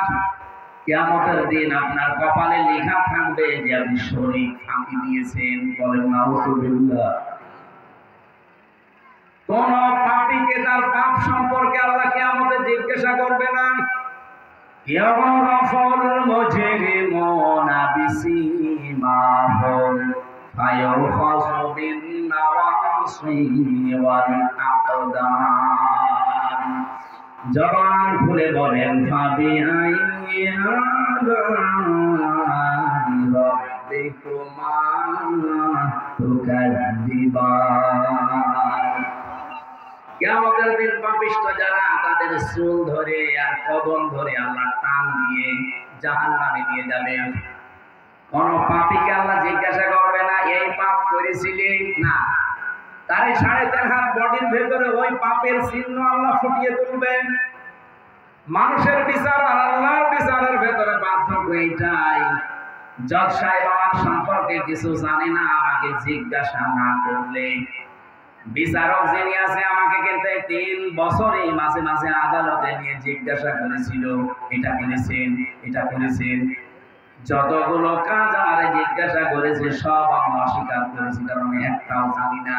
কিয়ামতের দিন আপনার কপালে লেখা থাকবে যে আপনি শরীক ফাঁকি দিয়েছেন। বলেন নাউযুবিল্লাহ। কোন পাপীকে তার পাপ সম্পর্কে আল্লাহ কিয়ামতে জিজ্ঞাসা করবে না। ইয়ারাফুল মুজরিমুনা বিসীমাহুম ফায়ুখাযু বিন নাওয়াসি ওয়াল আকদাম। জবান খুলে বলেন, ফাবিআইয়ি আলাই রাব্বিকুমা তুকাযযিবান। কিয়ামতের দিন পাপিষ্ঠ যারা, তাদের চুল ধরে আর কদম ধরে আল্লাহ টান দিয়ে জাহান্নামে নিয়ে যাবেন। কোন পাপীকে আল্লাহ জিজ্ঞাসা করবে না এই পাপ করেছিলি না, তার 3.5 হাত বডির ভেতরে ওই পাপের চিহ্ন আল্লাহ ফুটিয়ে তুলবেন। মানুষের বিচার আর আল্লাহর বিচারের ভেতরে পার্থক্য এইটাই। জজ সাহেব আমার সম্পর্কে কিছু জানে না, আমাকে জিজ্ঞাসা না করলে। বিচারক যিনি আছে আমাকে কিন্তু 3 বছরই মাঝে মাঝে আদালতে নিয়ে জিজ্ঞাসা করেছিল, এটা করেছেন, এটা করেছেন। যতগুলো কাজ আমারে জিজ্ঞাসা করেছে সব আমি অস্বীকার করেছি, কারণ আমি একটাও জানি না।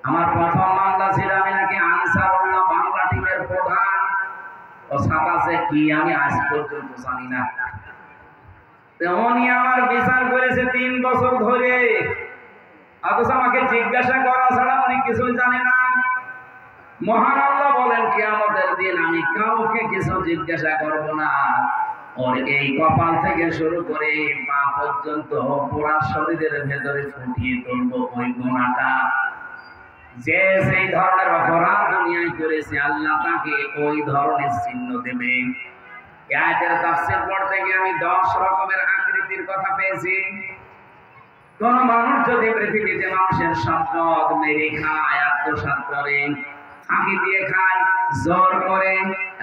আমার প্রথম মামলা ছিল, আমি নাকি আনসারুল্লাহ বাংলা টিমের প্রধান। ও সাতাশে কি আমি আজ পর্যন্ত জানি না। উনি আমার বিচার করেছে 3 বছর ধরে, অথচ আমাকে জিজ্ঞাসা করা ছাড়া উনি কিছুই জানে না। মহান আল্লাহ বলেন, কিয়ামতের দিন আমি কাউকে কিছু জিজ্ঞাসা করব না। ওর এই কপাল থেকে শুরু করে পা পর্যন্ত পুরা শরীরের ভেতরে ফুটিয়ে তুলব ওই গুনাহটা। যে সেই ধরনের অপরাধ দুনিয়ায় করেছে, আল্লাহ তাকে ওই ধরনের চিহ্ন দেবে। আয়াতের তাফসীর পড়তে গিয়ে আমি 10 রকমের আকৃতির কথা পেয়েছি। কোন মানুষ যদি পৃথিবীতে মানুষের সম্পদ মেরে খায়, আত্মসাৎ করে, ফাঁকি দিয়ে খায়, জোর করে,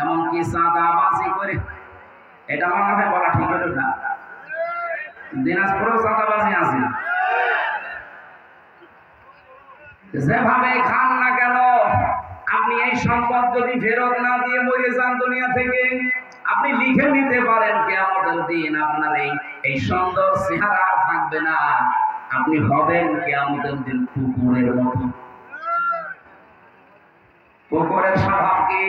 এমনকি চাঁদাবাজি করে, এটা মনে হয় বলা ঠিক হলো না? দিনাজপুরেও চাঁদাবাজি আছে। যেভাবে খান না কেন, আপনি এই সম্পদ যদি ফেরত না দিয়ে মরে যান দুনিয়া থেকে, আপনি লিখে নিতে পারেন কিয়ামতের দিন আপনার এই সুন্দর চেহারা আর থাকবে না, আপনি হবেন কিয়ামতের দিন কুকুরের মতো। কুকুরের স্বভাব কি?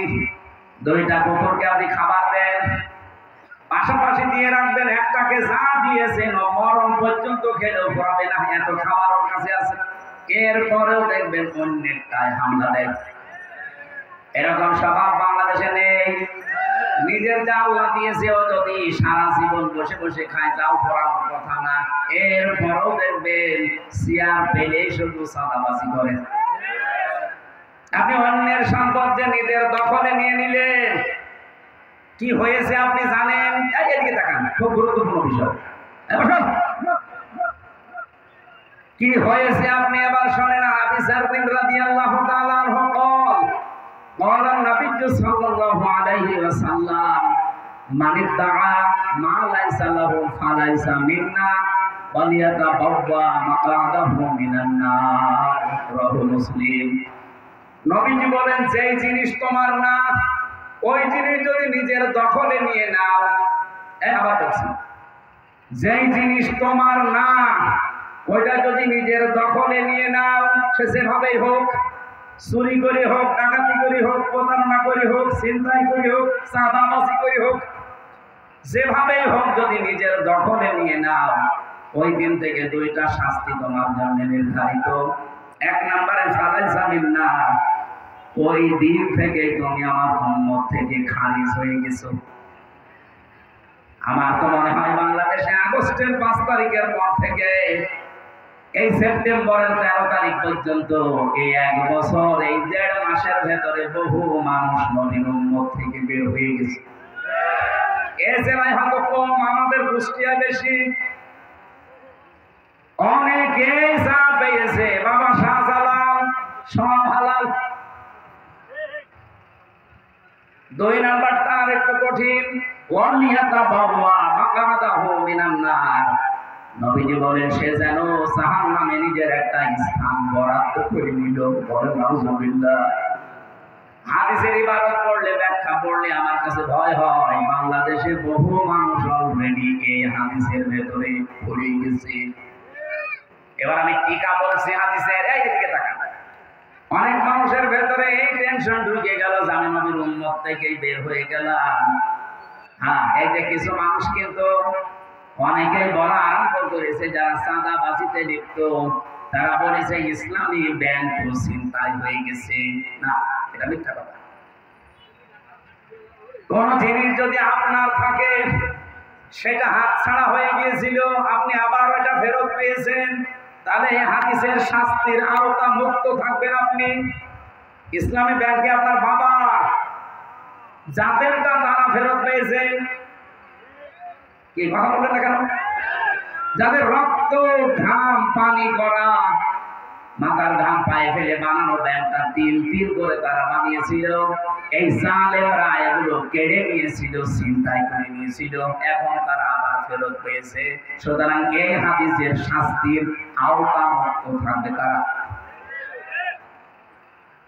দুইটা কুকুরকে আপনি খাবার দেন, পাশাপাশি দিয়ে রাখবেন, একটাকে যা দিয়েছেন মরণ পর্যন্ত খেলেও পড়াবে না, এত খাবার ওর কাছে আছে। এরপরেও দেখবেন অন্যটায় হামলা দেয়। এরকম স্বভাব বাংলাদেশে নেই। নিজের যা আল্লাহ দিয়েছে ও যদি সারা জীবন বসে বসে খায় তাও পড়ানোর কথা না, এরপরেও দেখবেন চেয়ার পেলে শুধু চাঁদাবাজি করে। আপনি অন্যের সম্পদ যে নিজের দখলে নিয়ে নিলেন, কি হয়েছে আপনি জানেন? এদিকে তাকান, খুব গুরুত্বপূর্ণ বিষয়। কি হয়েছে আপনি এবার শোনেন। আবু যার রাদিয়াল্লাহু তাআলা আনহু قال النبي صلى الله عليه وسلم من ادعى ما ليس له فليس منا وليتبوأ مقعده من النار رواه মুসলিম। নবীজি বলেন, যে জিনিস তোমার না ওই জিনিস যদি নিজের দখলে নিয়ে নাও, আবার বলছি, যেই জিনিস তোমার না ওইটা যদি নিজের দখলে নিয়ে নাও, সে যেভাবেই হোক, চুরি করে হোক, ডাকাতি করে হোক, প্রতারণা করে হোক, ছিনতাই করে হোক, চাঁদাবাজি করে হোক, যেভাবেই হোক যদি নিজের দখলে নিয়ে নাও, ওই দিন থেকে দুইটা শাস্তি তোমার জন্য নির্ধারিত। এক নম্বরে ফালাইসা মিন্না, ওই দিন থেকে তুমি আমার উম্মত থেকে খারিজ হয়ে গেছো। আমার তো মনে হয় বাংলাদেশে আগস্টের 5 তারিখের পর থেকে এই সেপ্টেম্বরের 13 তারিখ পর্যন্ত এই 1 বছর, এই 1.5 মাসের ভেতরে বহু মানুষ নবীর উম্মত থেকে বের হয়ে গেছে। এ জেলায় হয়তো কম, আমাদের কুষ্টিয়া বেশি। অনেকেই যা পেয়েছে বাবা শাহজালাল সব হালাল। 2 নাম্বারটা আর একটু কঠিন, ওয়ালিয়াতাবাওয়া মাকাদাহু মিনান নার। নবীজি বলেন, সে যেন জাহান্নামে নিজের একটা স্থান বরাদ্দ করে নিল। বলেন নাউজুবিল্লাহ। হাদিসের ইবারত পড়লে, ব্যাখ্যা পড়লে আমার কাছে ভয় হয়, বাংলাদেশে বহু মানুষ অলরেডি এই হাদিসের ভেতরে পড়ে গেছে। এবার আমি টিকা বলছি হাদিসের, এই দিকে তাকান। অনেক মানুষের ভেতরে এই টেনশন ঢুকে গেল যে আমি নবীর উম্মত থেকে বের হয়ে গেলাম। হ্যাঁ, এই যে কিছু মানুষ কিন্তু অনেকেই বলা আরম্ভ করেছে, যারা চাঁদাবাজিতে লিপ্ত, তারা বলেছে ইসলামী ব্যাংক ছিনতাই হয়ে গেছে। না, এটা মিথ্যা কথা। কোন জিনিস যদি আপনার থাকে, সেটা হাতছাড়া হয়ে গিয়েছিল, আপনি আবার ওটা ফেরত পেয়েছেন, তাহলে এই হাদিসের শাস্তির আওতা মুক্ত থাকবেন আপনি। ইসলামী ব্যাংকে আপনার বাবা, যাদেরটা তারা ফেরত পেয়েছেন, কি কথা বললেন না কেন? যাদের রক্ত ঘাম পানি করা, মাথার ঘাম পায়ে ফেলে বানানো ব্যাংকটা তিল তিল করে তারা বানিয়েছিল, এই জালেমরা এগুলো কেড়ে নিয়েছিল, ছিনতাই করে নিয়েছিল, এখন তারা আবার ফেরত পেয়েছে। সুতরাং এই হাদিসের শাস্তির আওতা মুক্ত থাকবে তারা।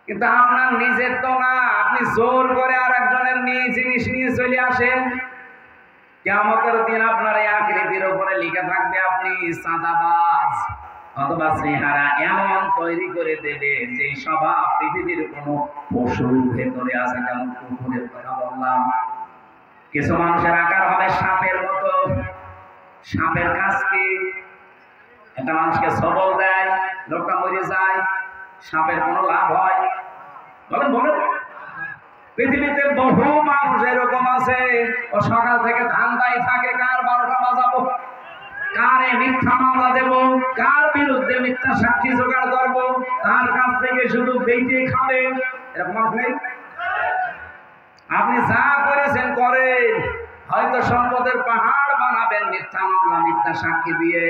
কিন্তু আপনার নিজের তো না, আপনি জোর করে আর একজনের জিনিস নিয়ে চলে আসেন, কিয়ামতের দিন আপনার এই আকৃতির উপরে লিখে থাকবে আপনি চাঁদাবাজ, অথবা চেহারা এমন তৈরি করে দেবে যে স্বভাব পৃথিবীর কোনো পশুর ভেতরে আছে। যেমন কুকুরের কথা বললাম, কিছু মানুষের আকার হবে সাপের মতো। সাপের কাজ কি? একটা মানুষকে সবল দেয়, লোকটা মরে যায়, সাপের কোনো লাভ হয়? বলেন বলেন। পৃথিবীতে বহু মানুষ এরকম আছে, ও সকাল থেকে ধান্দায় থাকে, কার 12টা বাজাবো, কারে মিথ্যা মামলা দেব, কার বিরুদ্ধে মিথ্যা সাক্ষী জোগাড় করবো, তার কাছ থেকে শুধু বেঁচে খাবে। এরকম মানুষ নেই? আপনি যা করেছেন করেন, হয়তো সম্পদের পাহাড় বানাবেন মিথ্যা মামলা মিথ্যা সাক্ষী দিয়ে,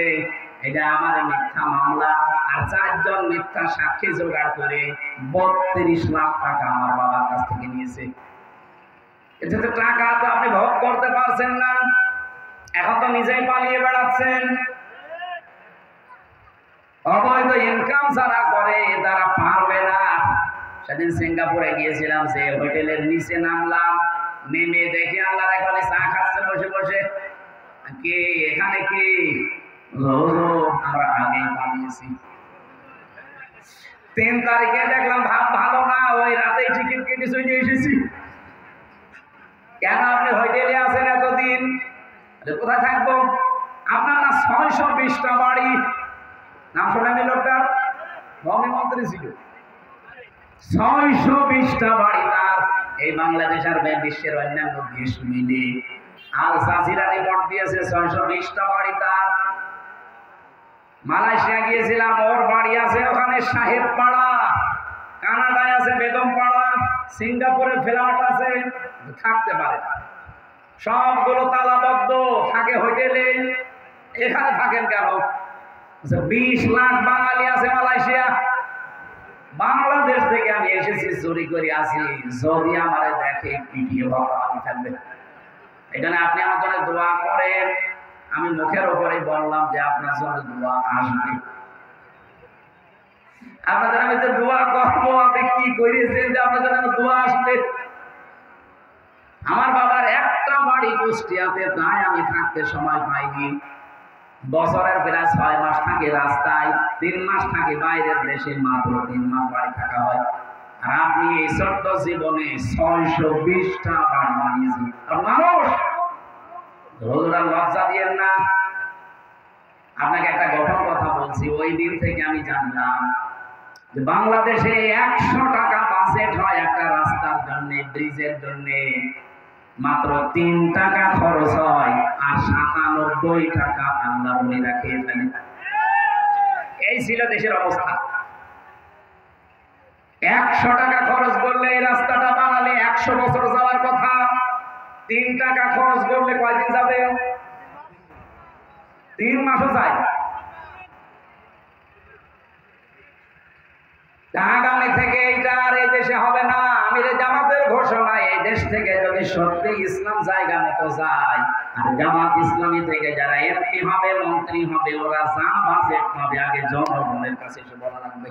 এটা আমার মিথ্যা মামলা, আর 4 জন মিথ্যা সাক্ষী জোগাড় করে 32 লাখ টাকা আমার বাবার কাছ থেকে নিয়েছে। এতে টাকা তো আপনি ভোগ করতে পারছেন না, এখন তো নিজেই পালিয়ে বেড়াচ্ছেন। অবৈধ ইনকাম যারা করে তারা পারবে না। সেদিন সিঙ্গাপুরে গিয়েছিলাম, সে হোটেলের নিচে নামলাম, নেমে দেখে আল্লাহর এখানে চা খাচ্ছে বসে বসে। কে এখানে? কি আমরা আগেই পালিয়েছি। 3 তারিখে দেখলাম ভাব ভালো না, ওই রাতেই টিকিট কেটে চলে এসেছি। কেন আপনি হোটেলে আছেন এতদিন? কোথায় থাকবো? আপনার না 620টা বাড়ি। নাম শোনেনি লোকটার? ভূমি মন্ত্রী ছিল। 620টা বাড়ি তার। এই বাংলাদেশ আর বিশ্বের অন্যান্য দেশ মিলে আল জাজিরা রিপোর্ট দিয়েছে 620টা বাড়ি তার। মালয়েশিয়া গিয়েছিলাম, ওর বাড়ি আছে ওখানে সাহেব পাড়া, কানাডায় আছে বেগম পাড়া, সিঙ্গাপুরে ফ্ল্যাট আছে, থাকতে পারে না, সবগুলো তালাবদ্ধ, থাকে হোটেলে। এখানে থাকেন কেন? 20 লাখ বাঙালি আছে মালয়েশিয়া। বাংলাদেশ থেকে আমি এসেছি, চুরি করে আসি, যদি আমারে দেখে পিটিয়ে ভগবান থাকবে। এখানে আপনি আমার জন্য দোয়া করেন। আমি মুখের উপরে বললাম যে আপনার জন্য দোয়া আসবে। আপনাদের আমি তো দোয়া করবো, আপনি কি করেছেন যে আপনাদের আমি দোয়া আসবে? আমার বাবার একটা বাড়ি কুষ্টিয়াতে, তাই আমি থাকতে সময় পাইনি। বছরের প্রায় 6 মাস থাকে রাস্তায়, 3 মাস থাকে বাইরের দেশে, মাত্র 3 মাস বাড়ি থাকা হয়। আর আপনি এই ছোট্ট জীবনে 620টা বাড়ি বানিয়েছেন। আর মানুষ হুজুরা লজ্জা দিয়েন না। আপনাকে একটা গোপন কথা বলছি, ওই দিন থেকে আমি জানলাম যে বাংলাদেশে 100 টাকা বাজেট হয় একটা রাস্তার জন্য, ব্রিজের জন্য, মাত্র 3 টাকা খরচ হয়, আর 97 টাকা আল্লাহ বলিরা খেয়ে ফেলে। এই ছিল দেশের অবস্থা। 100 টাকা খরচ করলে এই রাস্তাটা বানালে 100 বছর যাওয়ার কথা। 3 টাকা খরচ করলে কয়দিন যাবে? 3 মাসও যায়। আগামী থেকে এইটা আর এই দেশে হবে না। আমিরে জামাতের ঘোষণা, এই দেশ থেকে যদি সত্যি ইসলাম জায়গা মতো যায়, আর জামাত ইসলামী থেকে যারা এমপি হবে, মন্ত্রী হবে, ওরা যা বাজেট পাবে আগে জনগণের কাছে এসে বলা লাগবে।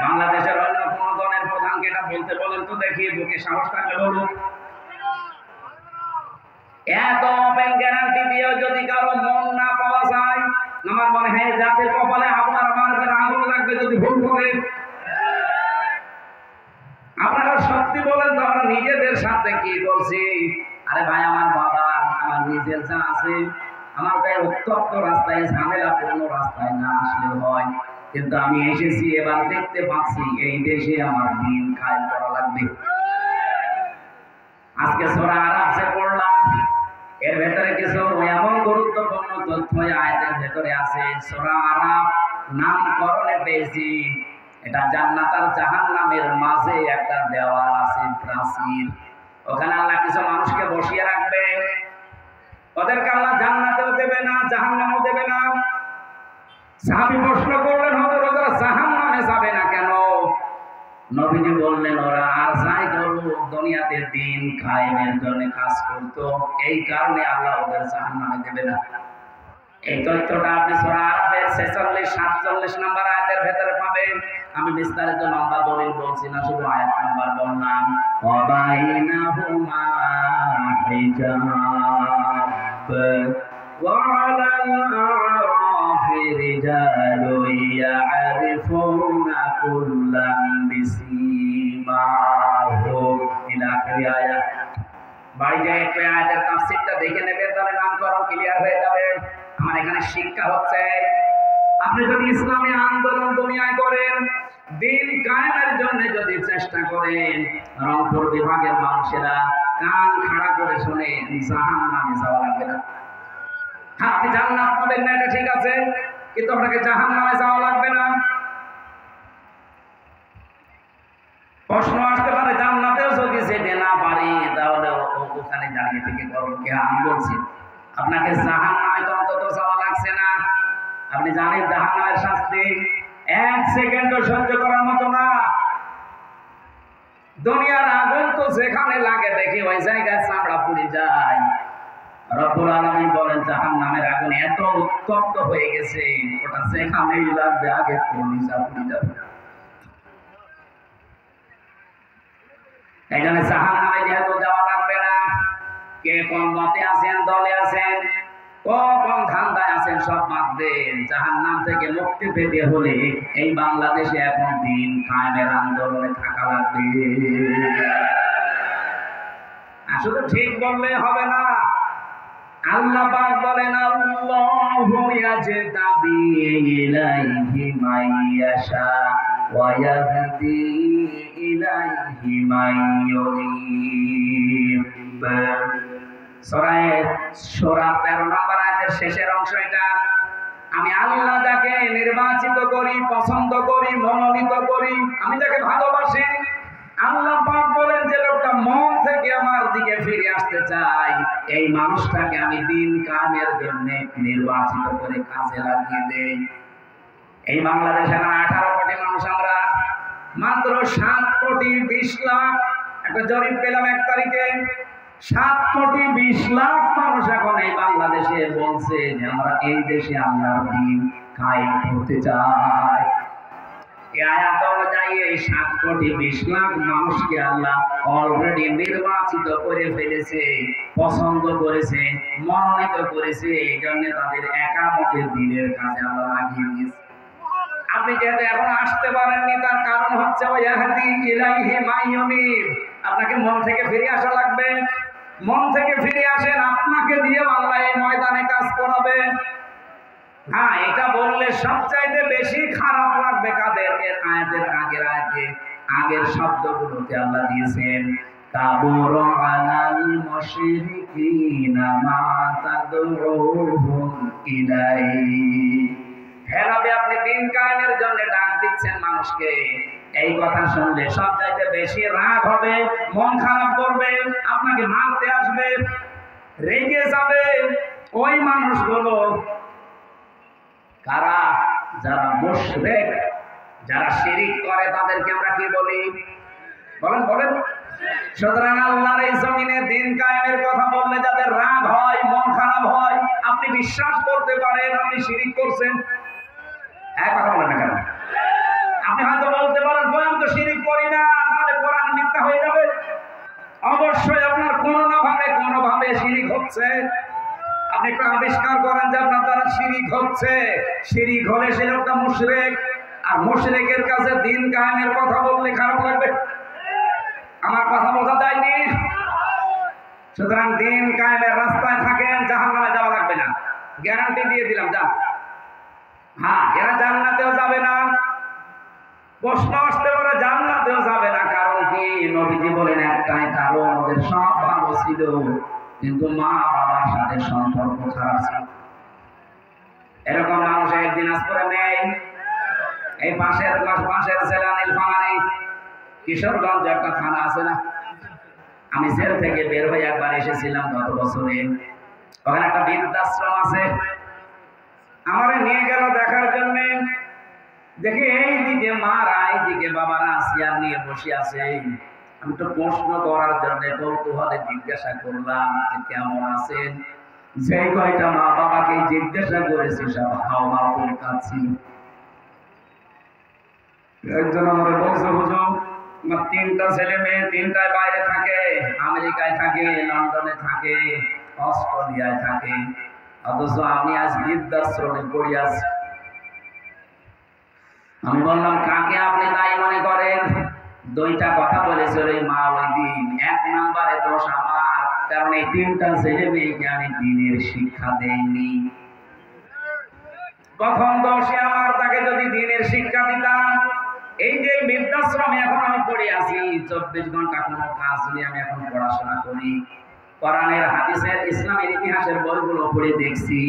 বাংলাদেশের অন্য কোন দলের প্রধানকে এটা বলতে বলেন তো দেখি, বুকে সাহস থাকলে বলুন। এত ওপেন গ্যারান্টি দিয়েও যদি কারো মন না পাওয়া যায়, আমার মনে হয় জাতির কপালে আপনার আমার আগুন লাগবে যদি ভুল করেন। আপনারা সত্যি বলেন তো আমরা নিজেদের সাথে কি করছি? আরে ভাই, আমার বাবা, আমার নিজের যা আছে, আমার গায়ে উত্তপ্ত রাস্তায়, ঝামেলাপূর্ণ রাস্তায় না আসলেও হয়, কিন্তু আমি এসেছি, এবার দেখতে পাচ্ছি এই দেশে আমার দিন কায়েম করা লাগবে। আজকে সূরা আরাফে পড়লাম, এর ভেতরে কিছু এমন গুরুত্বপূর্ণ তথ্য আয়াতের ভেতরে আছে। সূরা আরাফ নামকরণে পেয়েছি, এটা জান্নাত আর জাহান্নামের মাঝে একটা দেওয়াল আছে, প্রাচীর। ওখানে আল্লাহ কিছু মানুষকে বসিয়ে রাখবে, ওদেরকে আল্লাহ জান্নাতেও দেবে না, জাহান্নামেও দেবে না। সাহাবী প্রশ্ন করলেন, হুজুর ওরা জাহান্নামে যাবে না কেন? নবীজি বললেন, ওরা আর যাই করুক দুনিয়াতে দিন কায়েমের জন্য কাজ করতো, এই কারণে আল্লাহ ওদের জাহান্নামে দেবে না। এই তথ্যটা আপনি সূরা আরাফের 46-47 নম্বর আয়াতের ভেতরে পাবেন। আমি বিস্তারিত লম্বা দলিল বলছি না, শুধু আয়াত নাম্বার বললাম। ওয়া বাইনাহুমা হিজাব ওয়া আলাল আরাফি রিজালুন ইয়ারিফুনা কুল্লাম বিসীমাহুম ইলা আয়াত। বাড়ি যায় একটু আয়াতের তাফসীরটা দেখে নেবে, তাহলে নামকরণ ক্লিয়ার হয়ে যাবে। আমার এখানে শিক্ষা হচ্ছে, আপনি যদি ইসলামী আন্দোলন দুনিয়ায় করেন, দিন কায়েমের জন্য যদি চেষ্টা করেন, রংপুর বিভাগের মানুষেরা কান খাড়া করে শুনে জাহান্নামে যাওয়া লাগবে না। আপনি জান্নাত পাবেন না, এটা ঠিক আছে, কিন্তু আপনাকে জাহান্নামে যাওয়া লাগবে না। প্রশ্ন আসতে পারে, জান্নাতেও যদি যেতে না পারি তাহলে ওখানে দাঁড়িয়ে থেকে করবো কি? আমি বলছি আপনাকে জাহান্নামে তো অন্তত যাওয়া লাগছে না। আপনি জানেন জাহান্নামের শাস্তি 1 সেকেন্ডও সহ্য করার মতো না। দুনিয়ার আগুন তো যেখানে লাগে দেখি ওই জায়গায় চামড়া পুড়ে যায়, রব্বুল আলামিন বলেন জাহান্নামের আগুন এত উত্তপ্ত হয়ে গেছে ওটা সেখানেই লাগবে, আগে কলিজা পুড়ে যাবে। এই জন্য জাহান্নামে যেহেতু যাওয়া লাগবে না, কে কোন মতে আছেন, দলে আছেন, কোন ধান্দায় আছেন, সব বাদ দেন। জাহান্নাম থেকে মুক্তি পেতে হলে এই বাংলাদেশে এখন দিন কায়েমের আন্দোলনে থাকা লাগবে। আসলে ঠিক বললে হবে না। আল্লাহ পাক বলেন আল্লাহু ইয়াজতাবি ইলাইহি মাইয়াশা ওয়া ইয়াহদি ইলাইহি মাইয়ুনিব। সূরা 13 নম্বর আয়াতের শেষের অংশ এটা। আমি আল্লাহ যাকে নির্বাচিত করি, পছন্দ করি, মনোনীত করি, আমি যাকে ভালোবাসি, আল্লাহ পাক বলেন যে লোকটা মন থেকে আমার দিকে ফিরে আসতে চায়, এই মানুষটাকে আমি দিন কায়েমের জন্য নির্বাচিত করে কাজে লাগিয়ে দেই। এই বাংলাদেশে এখন 18 কোটি মানুষ, আমরা মাত্র 7 কোটি 20 লাখ। একটা জরিপ পেলাম 1 তারিখে, 7 কোটি 20 লাখ মানুষ এখন এই বাংলাদেশে বলছে যে আমরা এই দেশে আল্লাহর দিন কায়েম করতে চাই। এই আয়াত অনুযায়ী এই 7 কোটি 20 লাখ মানুষকে আল্লাহ অলরেডি নির্বাচিত করে ফেলেছে, পছন্দ করেছে, মনোনীত করেছে। এই জন্য তাদের একামতের দিনের কাজে আল্লাহ লাগিয়ে দিয়েছে। আপনি যেহেতু এখন আসতে পারেননি, তার কারণ হচ্ছে ওয়াহদি ইলাইহি মাইয়ুনিব। আপনাকে মন থেকে ফিরে আসা লাগবে। মন থেকে ফিরে আসেন, আপনাকে দিয়ে আল্লাহ এই ময়দানে কাজ করাবে। হ্যাঁ, এটা বললে সবচাইতে বেশি খারাপ লাগবে কাদের? এর আয়াতের আগের আয়াতে আগের শব্দগুলোতে আল্লাহ দিয়েছেন কাবুরা আলাল মুশরিকিনা মা তাদউহুম ইলাইহি। হেলাবে আপনি দিন কায়েমের জন্য ডাক দিচ্ছেন মানুষকে, এই কথা শুনলে সবচাইতে বেশি রাগ হবে, মন খারাপ করবে, আপনাকে মারতে আসবে, রেগে যাবে ওই মানুষগুলো কারা? যারা মুশরিক, যারা শিরিক করে, তাদেরকে আমরা কি বলি? বলেন বলেন। সুতরাং আল্লাহর এই জমিনে দিন কায়েমের কথা বললে যাদের রাগ হয়, মন খারাপ হয়, আপনি বিশ্বাস করতে পারেন আপনি শিরিক করছেন। এক কথা বলেন না কেন? আপনি হয়তো বলতে পারেন আমি তো শিরিক করি না, তাহলে কোরআন মিথ্যা হয়ে যাবে। অবশ্যই আপনার কোনো না ভাবে শিরিক হচ্ছে। আপনি একটু আবিষ্কার করেন যে আপনার দ্বারা শিরিক হচ্ছে। শিরিক হলে সে লোকটা মুশরিক, আর মুশরিকের কাছে দিন কায়েমের কথা বললে খারাপ লাগবে। আমার কথা বোঝা যায়নি? সুতরাং দিন কায়েমের রাস্তায় থাকেন, জাহান্নামে যাওয়া লাগবে না, গ্যারান্টি দিয়ে দিলাম। যান। হ্যাঁ, এরা জান্নাতেও যাবে না। প্রশ্ন আসতে পারে জান্নাতেও যাবে না, কারণ কি? নবীজি বলেন একটাই কারণ, ওদের সব ভালো ছিল কিন্তু মা বাবার সাথে সম্পর্ক খারাপ ছিল। এরকম মানুষ একদিন আসপরে নেই। এই পাশের জেলা নীলফামারী কিশোরগঞ্জ একটা থানা আছে না, আমি জেল থেকে বের হয়ে একবার এসেছিলাম গত বছরে। ওখানে একটা বৃদ্ধাশ্রম আছে, আমারে নিয়ে গেল দেখার জন্য। দেখি এইদিকে মারা, এইদিকে বাবারা চেয়ার নিয়ে বসে আছে। আমি তো প্রশ্ন করার জন্য কৌতূহলে জিজ্ঞাসা করলাম যে কেমন আছেন। যে কয়টা মা বাবাকে জিজ্ঞাসা করেছি সব হাওয়া কাছি। একজন আমার বলছে হুজুর আমার 3টা ছেলে মেয়ে, 3টায় বাইরে থাকে, আমেরিকায় থাকে, লন্ডনে থাকে, অস্ট্রেলিয়ায় থাকে, অথচ আমি আজ বৃদ্ধাশ্রমে পড়ে আছি। আমি বললাম কাকে আপনি তাই মনে করেন? 2টা কথা বলেছিল এই মা ওই দিন। 1 নম্বরে দোষ আমার, কারণ এই 3টা ছেলে মেয়েকে আমি দিনের শিক্ষা দেইনি। প্রথম দোষে আমার, তাকে যদি দিনের শিক্ষা দিতাম। এই যে বৃদ্ধাশ্রমে এখন আমি পড়ে আছি, 24 ঘন্টা কোনো কাজ নেই, আমি এখন পড়াশোনা করি। কোরআনের, হাদিসের, ইসলামের ইতিহাসের বইগুলো পড়ে দেখছি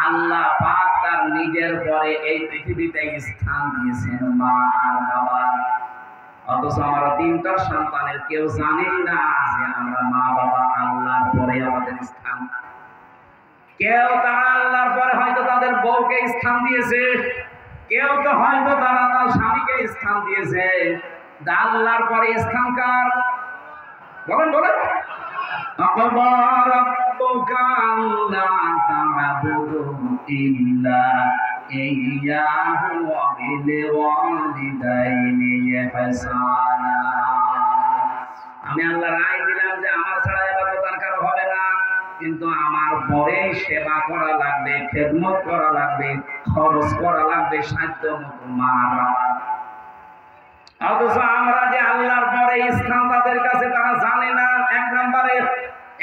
আল্লাহ পাক তার নিজের পরে এই পৃথিবীতে স্থান দিয়েছেন মা আর বাবা। অথচ আমরা 3টা সন্তানের কেউ জানি না যে আমরা মা বাবা আল্লাহর পরে আমাদের স্থান। কেউ তারা আল্লাহর পরে হয়তো তাদের বউকে স্থান দিয়েছে, কেউ তো হয়তো তারা তার স্বামীকে স্থান দিয়েছে। আল্লাহর পরে স্থান কার? বলেন বলেন। وقضى ربك ألا تعبدوا إلا إياه وبالوالدين إحسانا। আমি আল্লাহ রায় দিলাম যে আমার ছাড়া ইবাদত আর কারো হবে না, কিন্তু আমার পরে সেবা করা লাগবে, খেদমত করা লাগবে, খরচ করা লাগবে সাধ্য মতো মা বাবার। অথচ আমরা যে আল্লাহর পরে স্থান তাদের কাছে তারা জানে না। এক নম্বরে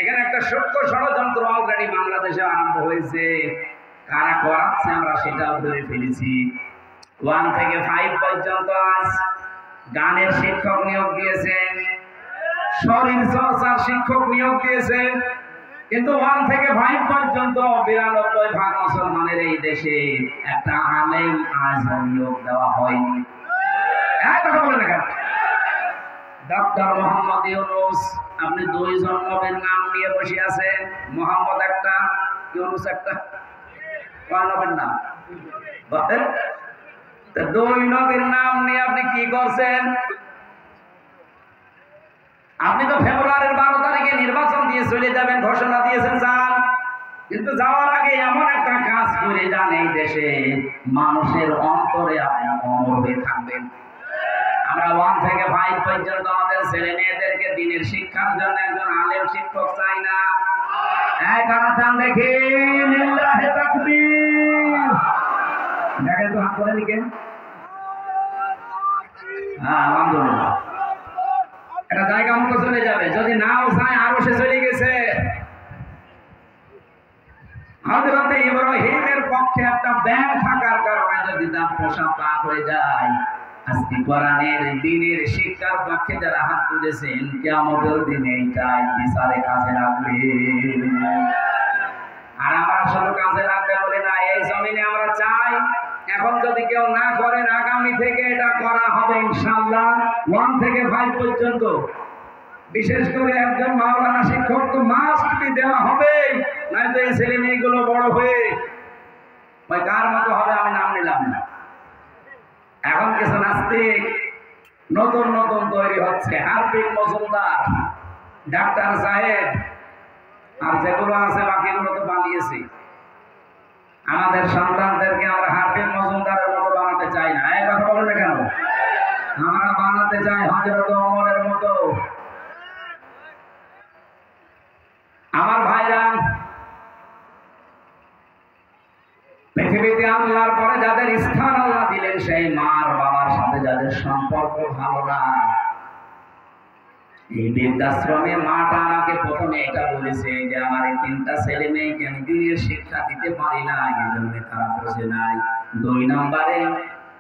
এখানে একটা সত্য ষড়যন্ত্র অলরেডি বাংলাদেশে আরম্ভ হয়েছে, কারা করাচ্ছে আমরা সেটাও ধরে ফেলেছি। 1 থেকে 5 পর্যন্ত আজ গানের শিক্ষক নিয়োগ দিয়েছে, শরীর চর্চার শিক্ষক নিয়োগ দিয়েছে, কিন্তু 1 থেকে 5 পর্যন্ত 92% মুসলমানের এই দেশে একটা আলেম আজ নিয়োগ দেওয়া হয়নি। কথা বলেন না কেন? ডক্টর মোহাম্মদ ইউনূস, আপনি 2 জন নবীর নাম নিয়ে বসে আছেন, মোহাম্মদ একটা, ইউনূস একটা, কয় নবীর নাম বলেন? 2 নবীর নাম নিয়ে আপনি কি করছেন? আপনি তো ফেব্রুয়ারির 12 তারিখে নির্বাচন দিয়ে চলে যাবেন ঘোষণা দিয়েছেন যান, কিন্তু যাওয়ার আগে এমন একটা কাজ করে যান এই দেশে মানুষের অন্তরে আপনি অমর হয়ে থাকবেন। আমরা 1 থেকে 5 পর্যন্ত আমাদের ছেলে মেয়েদেরকে দিনের শিক্ষার জন্য একজন আলেম শিক্ষক চাই না। কারা চান দেখি? লিল্লাহি তাকবীর। দেখেন তো হাত করে লিখেন। আলহামদুলিল্লাহ, এটা জায়গা মতো চলে যাবে। যদি নাও চায় আরো সে চলে গেছে। হযরত ইব্রাহিমের পক্ষে একটা ব্যাংক থাকার কারণে যদি তার পোশাক পাক হয়ে যায়, আজকে কোরআনের দিনের শিক্ষার পক্ষে যারা হাত তুলেছেন কিয়ামতের দিনে এইটাই বিচারে কাজে লাগবে। আর আমরা শুধু কাজে লাগবে বলে না, এই জমিনে আমরা চাই এখন যদি কেউ না করেন আগামী থেকে এটা করা হবে ইনশাআল্লাহ। 1 থেকে 5 পর্যন্ত বিশেষ করে একজন মাওলানা শিক্ষক তো মাস্ট বি দেওয়া হবে, নয়তো এই ছেলে মেয়েগুলো বড় হয়ে ভাই কার মতো হবে আমি নাম নিলাম না। এখন কিছু নাস্তিক নতুন নতুন তৈরি হচ্ছে, হারবিন মজুমদার, ডাক্তার সাহেব, আর যেগুলো আছে বাকিগুলো তো বানিয়েছি। আমাদের সন্তানদেরকে আমরা হারবিন মজুমদারের মতো বানাতে চাই না। এই কথা বলবে কেন? আমরা বানাতে চাই হযরত ওমরের মতো। আমার ভাইরা, পৃথিবীতে আল্লাহর পরে যাদের স্থান আল্লাহ দিলেন, সেই মার বাবার সাথে যাদের সম্পর্ক ভালো না, এই বৃদ্ধাশ্রমে মাটা আমাকে প্রথমে এটা বলেছে যে আমার এই 3টা ছেলে মেয়েকে আমি দিনের শিক্ষা দিতে পারি না, এই জন্য তারা বোঝে নাই। 2 নম্বরে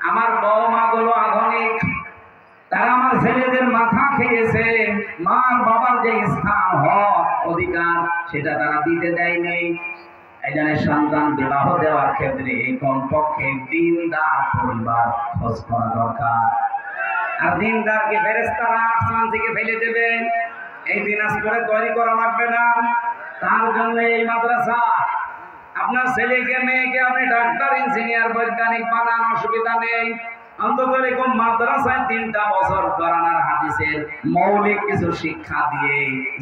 আমার বৌমা গুলো আধুনিক, তারা আমার ছেলেদের মাথা খেয়েছে, মার বাবার যে স্থান হক অধিকার সেটা তারা দিতে দেয়নি। এই জন্য সন্তান বিবাহ দেওয়ার ক্ষেত্রে কমপক্ষে দিনদার পরিবার খোঁজ করা দরকার। আর দিনদারকে ফেরেশতারা আসমান থেকে ফেলে দেবে, এই দিনাজপুরে তৈরি করা লাগবে না। তার জন্য এই মাদ্রাসা, আপনার ছেলেকে মেয়েকে আপনি ডাক্তার ইঞ্জিনিয়ার বৈজ্ঞানিক বানান, অসুবিধা নেই। অন্তত এরকম মাদ্রাসায় 3টা বছর কোরআন হাদিসের মৌলিক কিছু শিক্ষা দিয়ে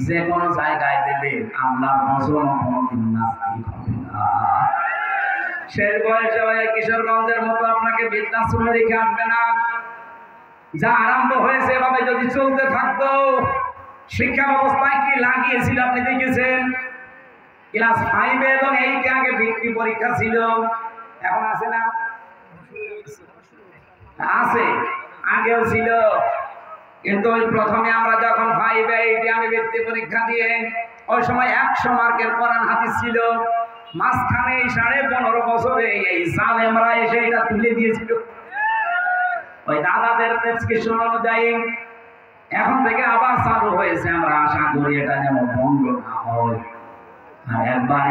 যে কোনো জায়গায় দেবে, আল্লাহর নজর কোনদিন নাস্তিক হবে না। শেষ বয়সে হয়ে কিশোরগঞ্জের মতো আপনাকে বৃদ্ধাশ্রমে রেখে আসবে না। যা আরম্ভ হয়েছে এভাবে যদি চলতে থাকতো, শিক্ষা ব্যবস্থায় কি লাগিয়েছিল আপনি দেখেছেন? ক্লাস 5 এবং 8 আগে বৃত্তি পরীক্ষা ছিল, এখন আছে না? আছে, আগেও ছিল, কিন্তু ওই প্রথমে আমরা যখন 5 8 আমি বৃত্তি পরীক্ষা দিয়ে ওই সময় 100 মার্কের কোরআন হাদিস ছিল। মাঝখানে 15.5 বছরে এই জালেমরা এসে এটা তুলে দিয়েছিল। ওই দাদাদের প্রেসক্রিপশন অনুযায়ী এখন থেকে আবার চালু হয়েছে। আমরা আশা করি এটা যেন বন্ধ না হয়। আর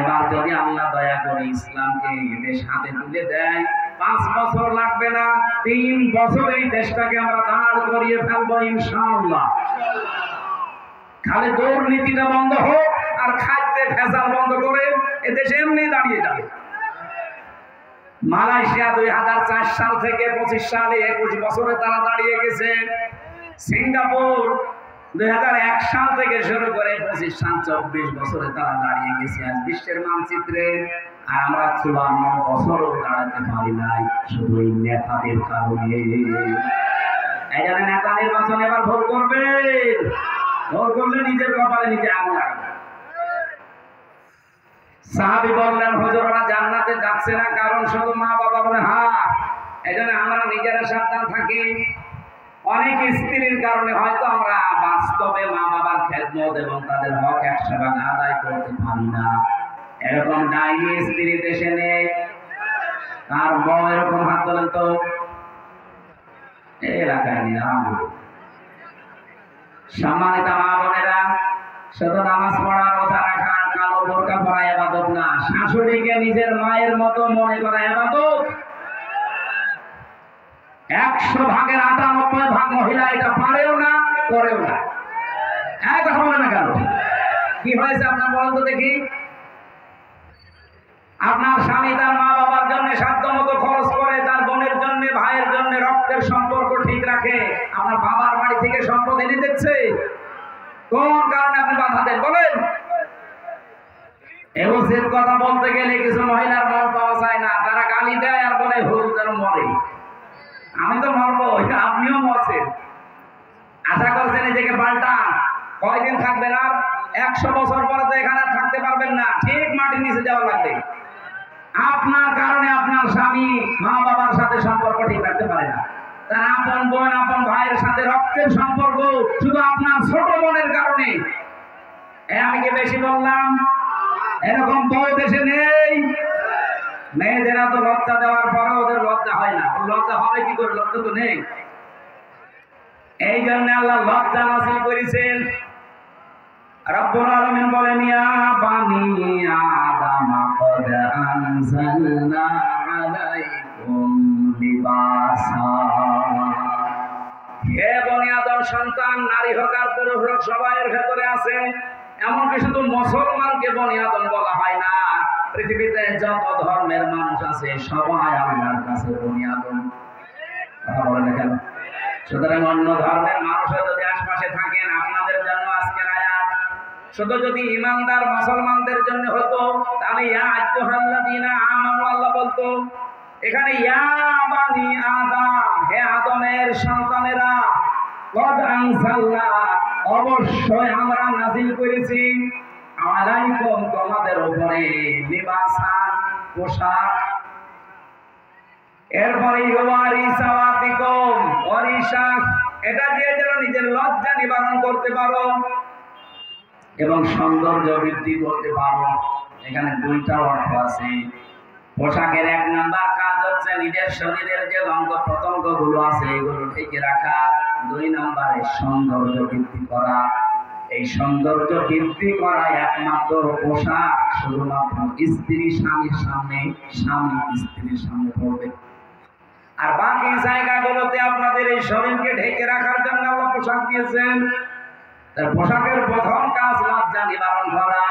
এবার যদি আল্লাহ দয়া করে ইসলামকে এদের হাতে তুলে দেয়, 5 বছর লাগবে না, 3 বছরে এই দেশটাকে আমরা দাঁড় করিয়ে ফেলবো ইনশাআল্লাহ। খালি দুর্নীতিটা বন্ধ হোক আর খাদ্যে ভেজাল বন্ধ করে এদেশ এমনি দাঁড়িয়ে যাবে। মালয়েশিয়া 2004 সাল থেকে 25 সালে 21 বছরে তারা দাঁড়িয়ে গেছে। সিঙ্গাপুর 2001 সাল থেকে শুরু করে 25 সাল 24 বছরে তারা দাঁড়িয়ে গেছে আজ বিশ্বের মানচিত্রে। আর আমরা 54 বছরও দাঁড়াতে পারি নাই, শুধু এই নেতাদের কারণে। এই জন্য নেতা নির্বাচন এবার ভোট করবেন, ভোট করলে নিজের কপালে নিজে আগুন লাগাবেন। সাহাবী বললেন, হুজুর ওরা জান্নাতে যাচ্ছে না, কারণ শুধু মা বাবা বলে হ্যাঁ। এই জন্য আমরা নিজেরা সাবধান থাকি। অনেক স্ত্রীর কারণে হয়তো আমরা বাস্তবে মা বাবার খেদমত এবং তাদের হক 100% আদায় করতে পারি না। এরকম ডাইনি স্ত্রী দেশে নেই। তার বউ এরকম হাত তোলেন তো, এই এলাকায় নেই। সম্মানিত মা বোনেরা, শুধু নামাজ পড়া, রোজা রাখা, কালো বোরকা পরা ইবাদত না, শাশুড়িকে নিজের মায়ের মতো মনে করা ইবাদত। 100 ভাগের 98 ভাগ মহিলা এটা পারেও না, করেও না। এক কথা বলে না কেন? কি হয়েছে আপনার বলেন তো দেখি? আপনার স্বামী তার মা বাবার জন্য সাধ্য মতো খরচ করে, তার বোনের জন্য, ভাইয়ের জন্য রক্তের সম্পর্ক ঠিক রাখে। আপনার বাবার বাড়ি থেকে সম্পদ এনে দিচ্ছে, কোন কারণে আপনি বাধা দেন বলেন? এমসির কথা বলতে গেলে কিছু মহিলার মন পাওয়া যায় না, তারা গালি দেয় আর বলে হুজুর যেন মরে। আমি তো মরবো, আপনিও মরছেন। আশা করছেন নিজেকে পাল্টান, কয়দিন থাকবেন? আর 100 বছর পরে তো এখানে থাকতে পারবেন না, ঠিক মাটির নিচে যাওয়া লাগবে। আপনার কারণে আপনার স্বামী মা বাবার সাথে সম্পর্ক ঠিক রাখতে পারে না, তার আপন বোন, আপন ভাইয়ের সাথে রক্তের সম্পর্ক শুধু আপনার ছোট বোনের কারণে। আমি কি বেশি বললাম? এরকম বউ দেশে নেই। মেয়েদেরা তো লজ্জা দেওয়ার পরে ওদের লজ্জা হয় না, লজ্জা হবে কি করে? লজ্জা তো নেই। এই জন্য আল্লাহ লজ্জা নাযিল করেছেন। রব্বুল আলামিন বলেন, ইয়া বানি আদম কদ আনজালনা আলাইকুম লিবাসা। হে বনি আদম সন্তান, নারী হোক আর পুরুষ হোক, সবাইয়ের ভেতরে আছে। এমনকি শুধু মুসলমানকে বনি আদম বলা হয় না, পৃথিবীতে যত ধর্মের মানুষ আছে সবাই আল্লাহর কাছে বনি আদম। কথা বলেন কেন? সুতরাং অন্য ধর্মের মানুষও যদি আশপাশে থাকেন, আপনাদের জন্য আজকের আয়াত শুধু যদি ইমানদার মুসলমানদের জন্য হতো, তাহলে ইয়া আইয়ুহাল্লাযীনা আমানু আল্লাহ বলতো। এখানে ইয়া বানি আদম, হে আদমের সন্তানেরা, কদ আনজালনা, অবশ্যই আমরা নাযিল করেছি, আলাইকুম, তোমাদের উপরে, লিবাসান, পোশাক। এরপরে ওয়ারিসাওয়াতিকুম, ওয়ারিসা, এটা দিয়ে যেন নিজের লজ্জা নিবারণ করতে পারো এবং সৌন্দর্য বৃদ্ধি করতে পারো। এখানে দুইটা অর্থ আছে। পোশাকের 1 নাম্বার কাজ হচ্ছে নিজের শরীরের যে অঙ্গ প্রত্যঙ্গ গুলো আছে এগুলো ঢেকে রাখা। 2 নম্বরে সৌন্দর্য বৃদ্ধি করা। এই সৌন্দর্য বৃদ্ধি করা একমাত্র পোশাক শুধুমাত্র স্ত্রী স্বামীর সামনে, স্বামী স্ত্রীর সামনে পড়বে। আর বাকি জায়গাগুলোতে আপনাদের এই শরীরকে ঢেকে রাখার জন্য আল্লাহ পোশাক দিয়েছেন। তার পোশাকের প্রথম কাজ লজ্জা নিবারণ করা।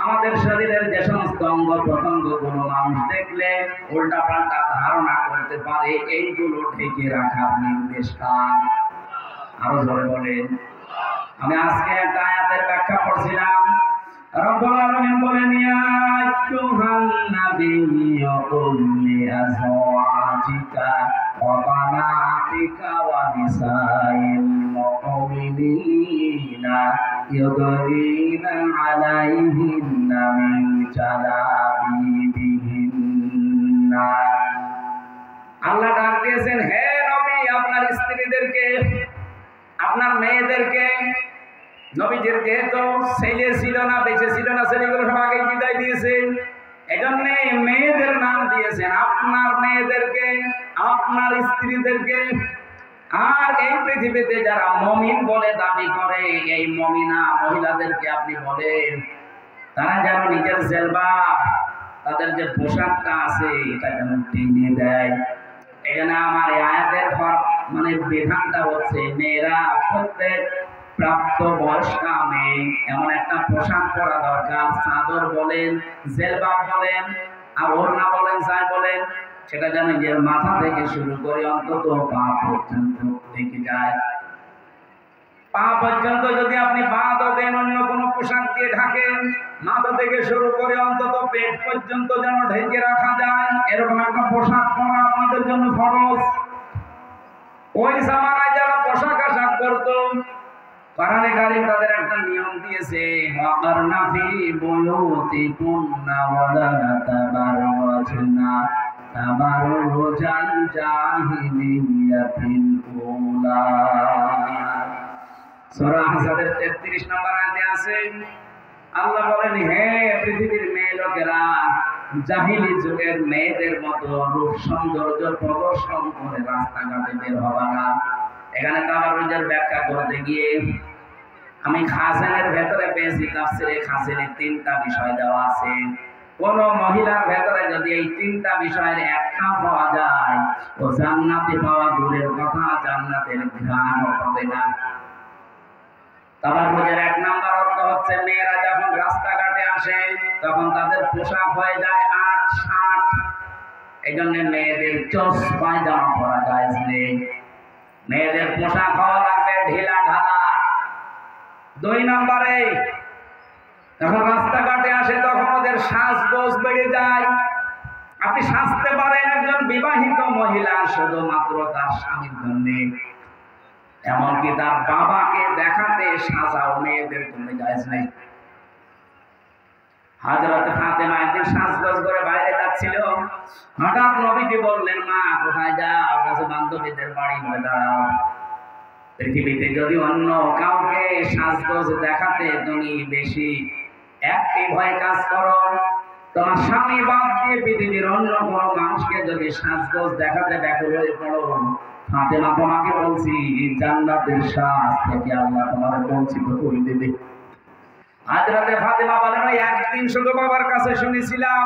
আমাদের শরীরের যে সমস্ত অঙ্গ প্রত্যঙ্গ গুলো মানুষ দেখলে উল্টা পাল্টা ধারণা করতে পারে, এইগুলো ঢেকে রাখার নির্দেশ কার? আরো জোরে বলেন। আমি আজকে একটা আয়াতের ব্যাখ্যা পড়ছিলাম। রব্বুল আলামিন বলেন, ইয়া আইয়ুহান নাবিয়্যু কুল লিআজওয়াজিকা ওয়া বানাতিকা ওয়া নিসাইল মুমিনিনা ইউদরিনা আলাইহিন্না মিন জালাবিবিহিন্না। আল্লাহ ডাক দিয়েছেন, হে নবী, আপনার স্ত্রীদেরকে, আপনার মেয়েদেরকে। নবীজির যেহেতু ছেলে ছিল না, বেঁচে ছিল না, ছেলেগুলো সব আগে বিদায় দিয়েছে, এজন্য মেয়েদের নাম দিয়েছেন। আপনার মেয়েদেরকে, আপনার স্ত্রীদেরকে। আর এই পৃথিবীতে যারা মুমিন বলে দাবি করে, এই মুমিনা মহিলাদেরকে আপনি বলেন, তারা যেন নিজের জেলবাব, তাদের যে পোশাকটা আছে এটা যেন টেনে দেয়। এখানে আমার আয়াতের মানে বিধানটা হচ্ছে, মেয়েরা প্রত্যেক প্রাপ্ত বয়স্কা মেয়ে এমন একটা পোশাক পরা দরকার। চাদর বলেন, জেলবাব বলেন, আর ওড়না বলেন, যাই বলেন, সেটা যেন নিজের মাথা থেকে শুরু করে অন্তত পা পর্যন্ত দেখে যায়। পা পর্যন্ত যদি আপনি বাঁধও দেন, অন্য কোনো পোশাক দিয়ে ঢাকেন, মাথা থেকে শুরু করে অন্তত পেট পর্যন্ত যেন ঢেকে রাখা যায়, এরকম একটা পোশাক পরা আপনাদের জন্য ফরজ। ওই জামানায় যারা পোশাক আশাক করতো, কোরআনে কারীম তাদের একটা নিয়ম দিয়েছে, ওয়াকারনা ফি বুয়ুতিকুন্না ওয়ালা তাবাররাজনা তাবাররুজাল জাহিলিয়াতিল উলা। সূরা আহজাবের 33 নম্বর আয়াতে আছে, আল্লাহ বলেন, হে পৃথিবীর মেয়ে লোকেরা, জাহিলি যুগের মেয়েদের মতো রূপ সৌন্দর্য প্রদর্শন করে রাস্তাঘাটে বের হবা না। এখানে তাবাররুজের ব্যাখ্যা করতে গিয়ে আমি খাসেনের ভেতরে পেয়েছি, তাফসীরে খাসেনে 3টা বিষয় দেওয়া আছে। কোন মহিলার ভেতরে যদি এই 3টা বিষয়ের একটা পাওয়া যায়, ও জান্নাতে পাওয়া দূরের কথা, জান্নাতের ঘ্রাণও পাবে না। তাবাররুজের 1 নাম্বার অর্থ হচ্ছে, মেয়েরা যখন রাস্তাঘাটে আসে তখন তাদের পোশাক হয়ে যায় 8-60। এই জন্য মেয়েদের চোস পায়জামা পরা যায় নেই, মেয়েদের পোশাক হওয়া লাগবে ঢিলা ঢালা। 2 নম্বরে, যখন রাস্তাঘাটে আসে তখন ওদের সাজগোজ বেড়ে যায়। আপনি সাজতে পারেন একজন বিবাহিত মহিলা শুধুমাত্র তার স্বামীর জন্য, এমনকি তার বাবাকে দেখাতে সাজাও মেয়েদের জন্য জায়েজ নেই। হযরত ফাতেমা একদিন সাজগোজ করে বাইরে যাচ্ছিল, হঠাৎ নবীজি বললেন, মা কোথায় যাও? কাছে বান্ধবীদের বাড়ি হয়ে দাঁড়াও। পৃথিবীতে যদি অন্য কাউকে সাজগোজ দেখাতে তুমি বেশি অ্যাক্টিভ হয়ে কাজ করো, তোমার স্বামী বাদ দিয়ে পৃথিবীর অন্য কোনো মানুষকে যদি সাজগোজ দেখাতে ব্যাকুল হয়ে পড়ো, ফাতেমা তোমাকে বলছি, জান্নাতের সাজ থেকে আল্লাহ তোমার বঞ্চিত করে দেবে। হযরতে ফাতেমা বলেন, একদিন শুধু বাবার কাছে শুনেছিলাম,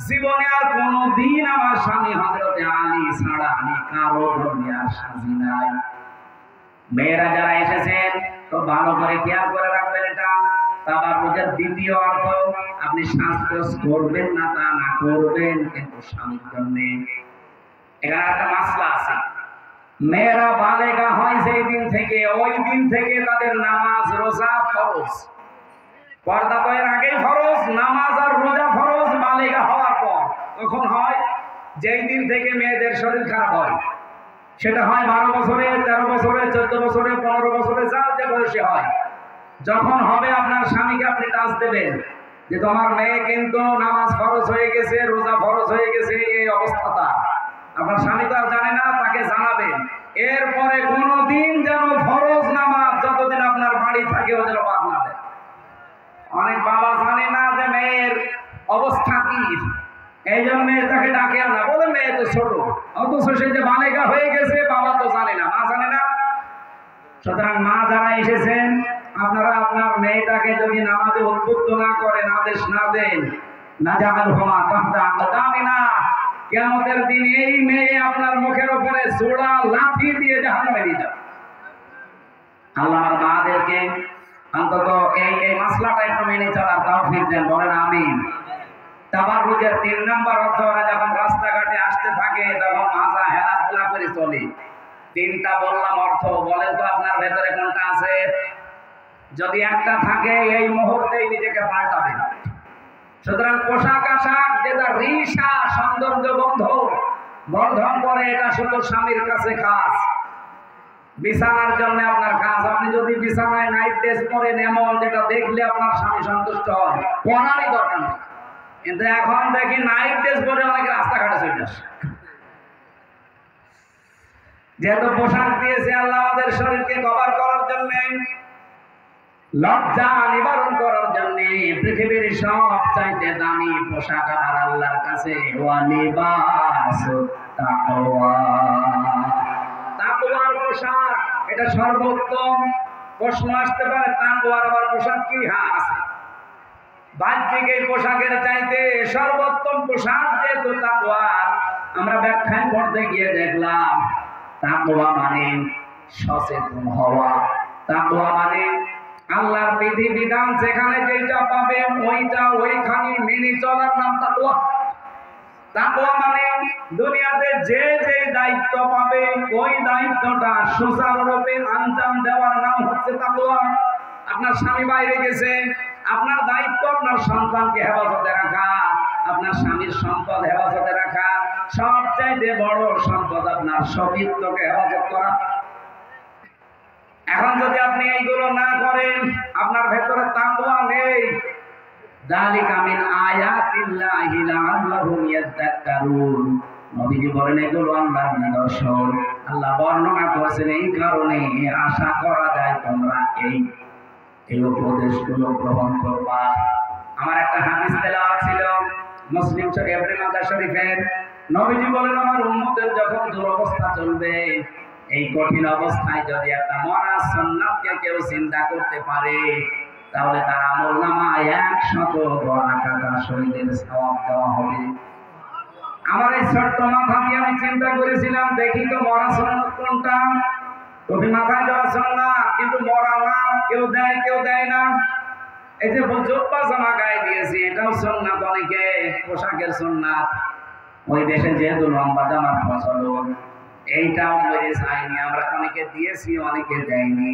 জীবনে আর কোনোদিন আমার স্বামী হযরতে আলী ছাড়া আমি কারো ধর্মে আর সাজি নাই। মেয়েরা যারা এসেছেন তো ভালো করে খেয়াল করে রাখবেন, এটা তাবাররুজের 2য় অর্থ। আপনি সাজগোজ করবেন না তা না, করবেন কিন্তু স্বামীর জন্য। এখানে একটা মাসলা আছে, মেয়েরা বালেগা হয় সেই দিন থেকে, ওই দিন থেকে তাদের নামাজ রোজা ফরজ। পর্দা তো এর আগেই ফরজ, নামাজ আর রোজা ফরজ বালেগা হওয়ার পর। তখন হয় যেই দিন থেকে মেয়েদের শরীর খারাপ হয়, সেটা হয় 12 বছরে, 13 বছরে, 14 বছরে, 15 বছরে, যার যে বয়সে হয়। যখন হবে আপনার স্বামীকে আপনি টাচ দেবেন যে তোমার মেয়ে কিন্তু নামাজ ফরজ হয়ে গেছে, রোজা ফরজ হয়ে গেছে, এই অবস্থাটা আপনার স্বামী তো আর জানে না, তাকে জানাবেন। এরপরে কোনোদিন যেন ফরজ নামাজ যতদিন আপনার বাড়ি থাকে ও যেন বাদ না দেয়। অনেক বাবা জানে না যে মেয়ের অবস্থা কি, এই জন্য তাকে ডাকে না, বলে মেয়ে তো ছোট, অথচ সে যে বালেগা হয়ে গেছে বাবা তো জানে না, মা জানে না। সুতরাং মা যারা এসেছেন, আপনারা আপনার মেয়েটাকে যদি নামাজে উদ্বুদ্ধ না করেন, আদেশ না দেন, না জাহাল হওয়া তাহতা আকদামিনা, কিয়ামতের দিন এই মেয়ে আপনার মুখের উপরে জোড়া লাঠি দিয়ে জাহান্নামে নিয়ে যাবে। আল্লাহ আমার মাদেরকে অন্তত এই মাসলাটা একটু মেনে চলার তৌফিক দেন, বলেন আমিন। তাবাররুজের 3 নম্বর অর্থ, ওরা যখন রাস্তাঘাটে আসতে থাকে তখন মাজা হেলাধুলা করে চলে। 3টা বললাম অর্থ, বলেন তো আপনার ভেতরে কোনটা আছে? যদি একটা থাকে এই মুহূর্তেই নিজেকে পাল্টাবেন। সুতরাং পোশাক আশাক যেটা রিসা সৌন্দর্য বর্ধন করে, এটা শুধু স্বামীর কাছে খাস, বিছানার জন্য আপনার কাজ। আপনি যদি বিছানায় নাইট ড্রেস পরেন এমন যেটা দেখলে আপনার স্বামী সন্তুষ্ট হয়, পরারই দরকার নেই। কিন্তু এখন দেখি নাইট ড্রেস পরে অনেকে রাস্তাঘাটে চলে আসে। যেহেতু পোশাক দিয়েছে আল্লাহ আমাদের শরীরকে কভার করার জন্য, লজ্জা নিবারণ করার জন্য, পৃথিবীর সবচাইতে দামি পোশাক আমার আল্লাহর কাছে ওয়া লিবাসুত তাকওয়া, তাকওয়ার পোশাক, এটা সর্বোত্তম। প্রশ্ন আসতে পারে, তাকওয়ার আবার পোশাক কি? হ্যাঁ আছে। বাহ্যিক এই পোশাকের চাইতে সর্বোত্তম পোশাক যেহেতু তাকওয়া, আমরা ব্যাখ্যায় পড়তে গিয়ে দেখলাম তাকওয়া মানে সচেতন হওয়া, তাকওয়া মানে আল্লাহর বিধিবিধান যেখানে যেটা পাবে ওইটা ওইখানে মেনে চলার নাম তাকওয়া। তাকওয়া মানে দুনিয়াতে যে যে দায়িত্ব পাবে ওই দায়িত্বটা সুচারুরূপে আঞ্জাম দেওয়ার নাম হচ্ছে তাকওয়া। আপনার স্বামী বাইরে গেছে, আপনার দায়িত্ব আপনার সন্তানকে হেফাজতে রাখা, আপনার স্বামীর সম্পদ হেফাজতে রাখা। সবচাইতে বড় সম্পদ আপনার সতীত্বকে হেফাজত করা। এখন যদি আপনি এইগুলো না করেন, আপনার ভেতরে তাকওয়া নেই, যালিকা মিন আয়াতিল্লাহি লাআল্লাহুম ইয়াযাক্কারুন। নবীজি বলেন এগুলো আল্লাহর নিদর্শন। আল্লাহ বর্ণনা করেছেন এই কারণে আশা করা যায় তোমরা এই উপদেশগুলো গ্রহণ করবা। আমার একটা হাদিস তেলাওয়াত ছিল মুসলিম শরীফ ইবনে মাজাহ শরীফের। নবীজি বলেন আমার উম্মতের যখন দুরবস্থা চলবে, এই কঠিন অবস্থায় যদি একটা মরা সুন্নাতকে কেউ চিন্তা করতে পারে, তাহলে তার আমলনামায় 100 গড়া কাটা শহীদের সওয়াব দেওয়া হবে। আমার এই ছোট্ট মাথা দিয়ে আমি চিন্তা করেছিলাম, দেখি তো মরা সুন্নাত কোনটা। তুমি মাথায় দেওয়া সুন্নাত, কিন্তু মরা না, কেউ দেয় না। এই যে জুব্বা জামা গায়ে দিয়েছি, এটাও সুন্নাত, অনেকে পোশাকের সুন্নাত। ওই দেশে যেহেতু লম্বা জামার প্রচলন, এইটাও মেরে চাইনি, আমরা অনেকে দিয়েছি, অনেকে দেয়নি।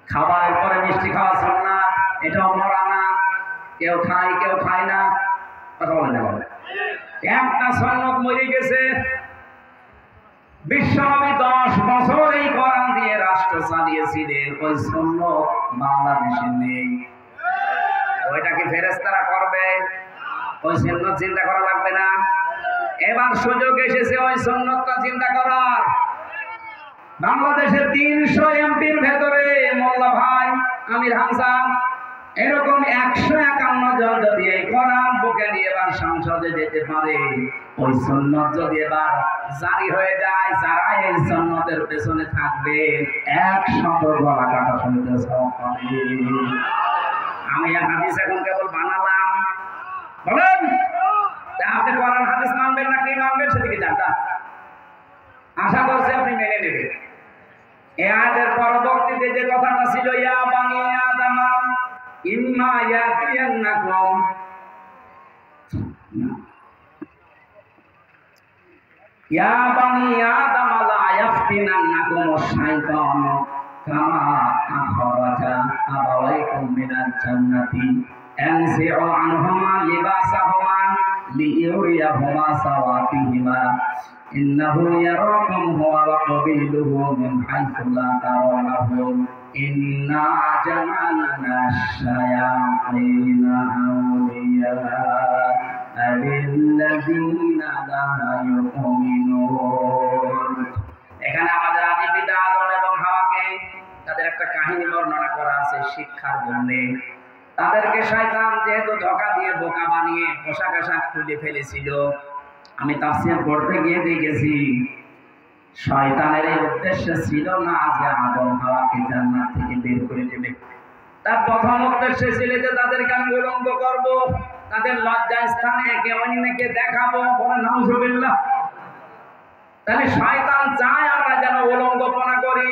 খাবারের পরে মিষ্টি খাওয়া সুন্নাত, এটাও মরা না, কেউ খায় না। কথা বলে না, একটা সুন্নাত মরে গেছে। বিশ্বনবী 10 বছর এই কোরআন দিয়ে রাষ্ট্র চালিয়েছিলেন, ওই সুন্নাত বাংলাদেশে নেই। ওইটাকে ফেরেশতারা করবে, ওই সুন্নাত চিন্তা করা লাগবে না। এবার সুযোগ এসেছে ওই সুন্নাতটা চিন্তা করার। বাংলাদেশের 300 এমপির ভেতরে মোল্লা ভাই, আমির হামজা, এরকম 151 জন যদি এই কোরআন বুকে নিয়ে এবার সংসদে যেতে পারে, ওই সুন্নাত যদি এবার জারি হয়ে যায়, যারা এই সুন্নাতের পেছনে থাকবে 100 গলা কাটা শহীদের সওয়াব পাবে। আমি এই হাদিস এখন কেবল বানালাম, বলেন আপনি কোরআন হাদিস মানবেন না কি মানবেন সেদিকে জানতা। আশা করছি আপনি মেনে নেবেন। এই আয়াতের পরবর্তীতে যে কথাটা ছিল, ইয়া বানি আদম ইম্মা ইয়াতিয়ান্নাকুম, ইয়া বানি আদম লা ইয়াফতিনান্নাকুম আশ-শাইতানু কামা আখরাজা আবাওয়াইকুম মিনাল জান্নাতি ইয়ানজি'ু আনহুমা লিবাসাহুমা লিইউরিয়াহুমা সাওয়াতিহিমা ইন্নাহু ইয়ারাকুম হুয়া ওয়া ক্বাবিলুহু মিন হাইথু লা তারাwnahum ইন্না জাআলনা আশ-শায়াতিনা আউলিয়া লিল্লাযীনা লা ইউমিনুন। এখানে আমাদের আদি পিতা আদম এবং হাওয়াকে তাদের একটা কাহিনী বর্ণনা করা আছে শিক্ষার জন্য। তাদেরকে শয়তান যেহেতু ধোঁকা দিয়ে বোকা বানিয়ে পোশাক আশাক খুলে ফেলেছিল, আমি তাফসীর পড়তে গিয়ে দেখেছি শয়তানের এই উদ্দেশ্য ছিল না যে আদম হাওয়াকে জান্নাত থেকে বের করে দেবে। তার প্রথম উদ্দেশ্য ছিল যে তাদেরকে আমি উলঙ্গ করব, তাদের লজ্জা স্থানে একে অন্যকে দেখাবো। বলে নাউজুবিল্লাহ। তাহলে শয়তান চায় আমরা যেন উলঙ্গপনা করি,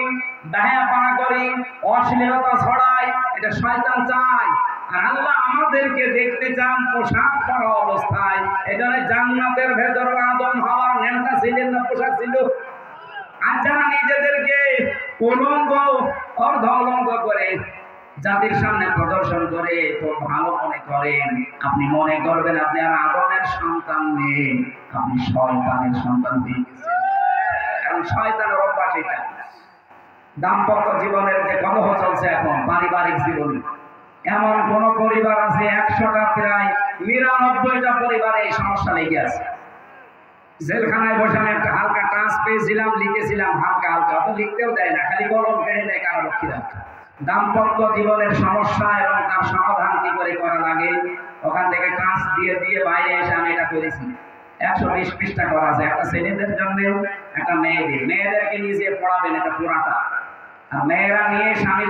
বেহায়াপনা করি, অশ্লীলতা ছড়াই, এটা শয়তান চায়। আর আল্লাহ আমাদেরকে দেখতে চান পোশাক পরা অবস্থায়। এজন্য জান্নাতের ভেতর আদম হাওয়া নেমটা ছিলেন না, পোশাক ছিল। আর যারা নিজেদেরকে উলঙ্গ অর্ধ উলঙ্গ করে জাতির সামনে প্রদর্শন করে খুব ভালো মনে করেন, আপনি মনে করবেন আপনি আর আদমের সন্তান নেই, আপনি শয়তানের সন্তান হয়ে গেছেন। কারণ শয়তানের অভ্যাস এটা। দাম্পত্য জীবনের যে কলহ চলছে এখন, পারিবারিক জীবনে, এমন কোন পরিবার আছে 100টা প্রায় 99টা পরিবারে এই সমস্যা লেগে আছে। জেলখানায় বসে আমি একটা হালকা টাচ পেয়েছিলাম, লিখেছিলাম হালকা হালকা, অত লিখতেও দেয় না, খালি কলম কেড়ে নেয় কারারক্ষীরা। দাম্পত্য জীবনের সমস্যা এবং তার সমাধান কি করে করা লাগে, ওখান থেকে টাচ দিয়ে দিয়ে বাইরে এসে আমি এটা করেছি। 120 পৃষ্ঠা করা আছে, একটা ছেলেদের জন্য, একটা মেয়েদেরকে নিজে পড়াবেন, এটা পুরাটা। আর মেয়েরা নিয়ে স্বামী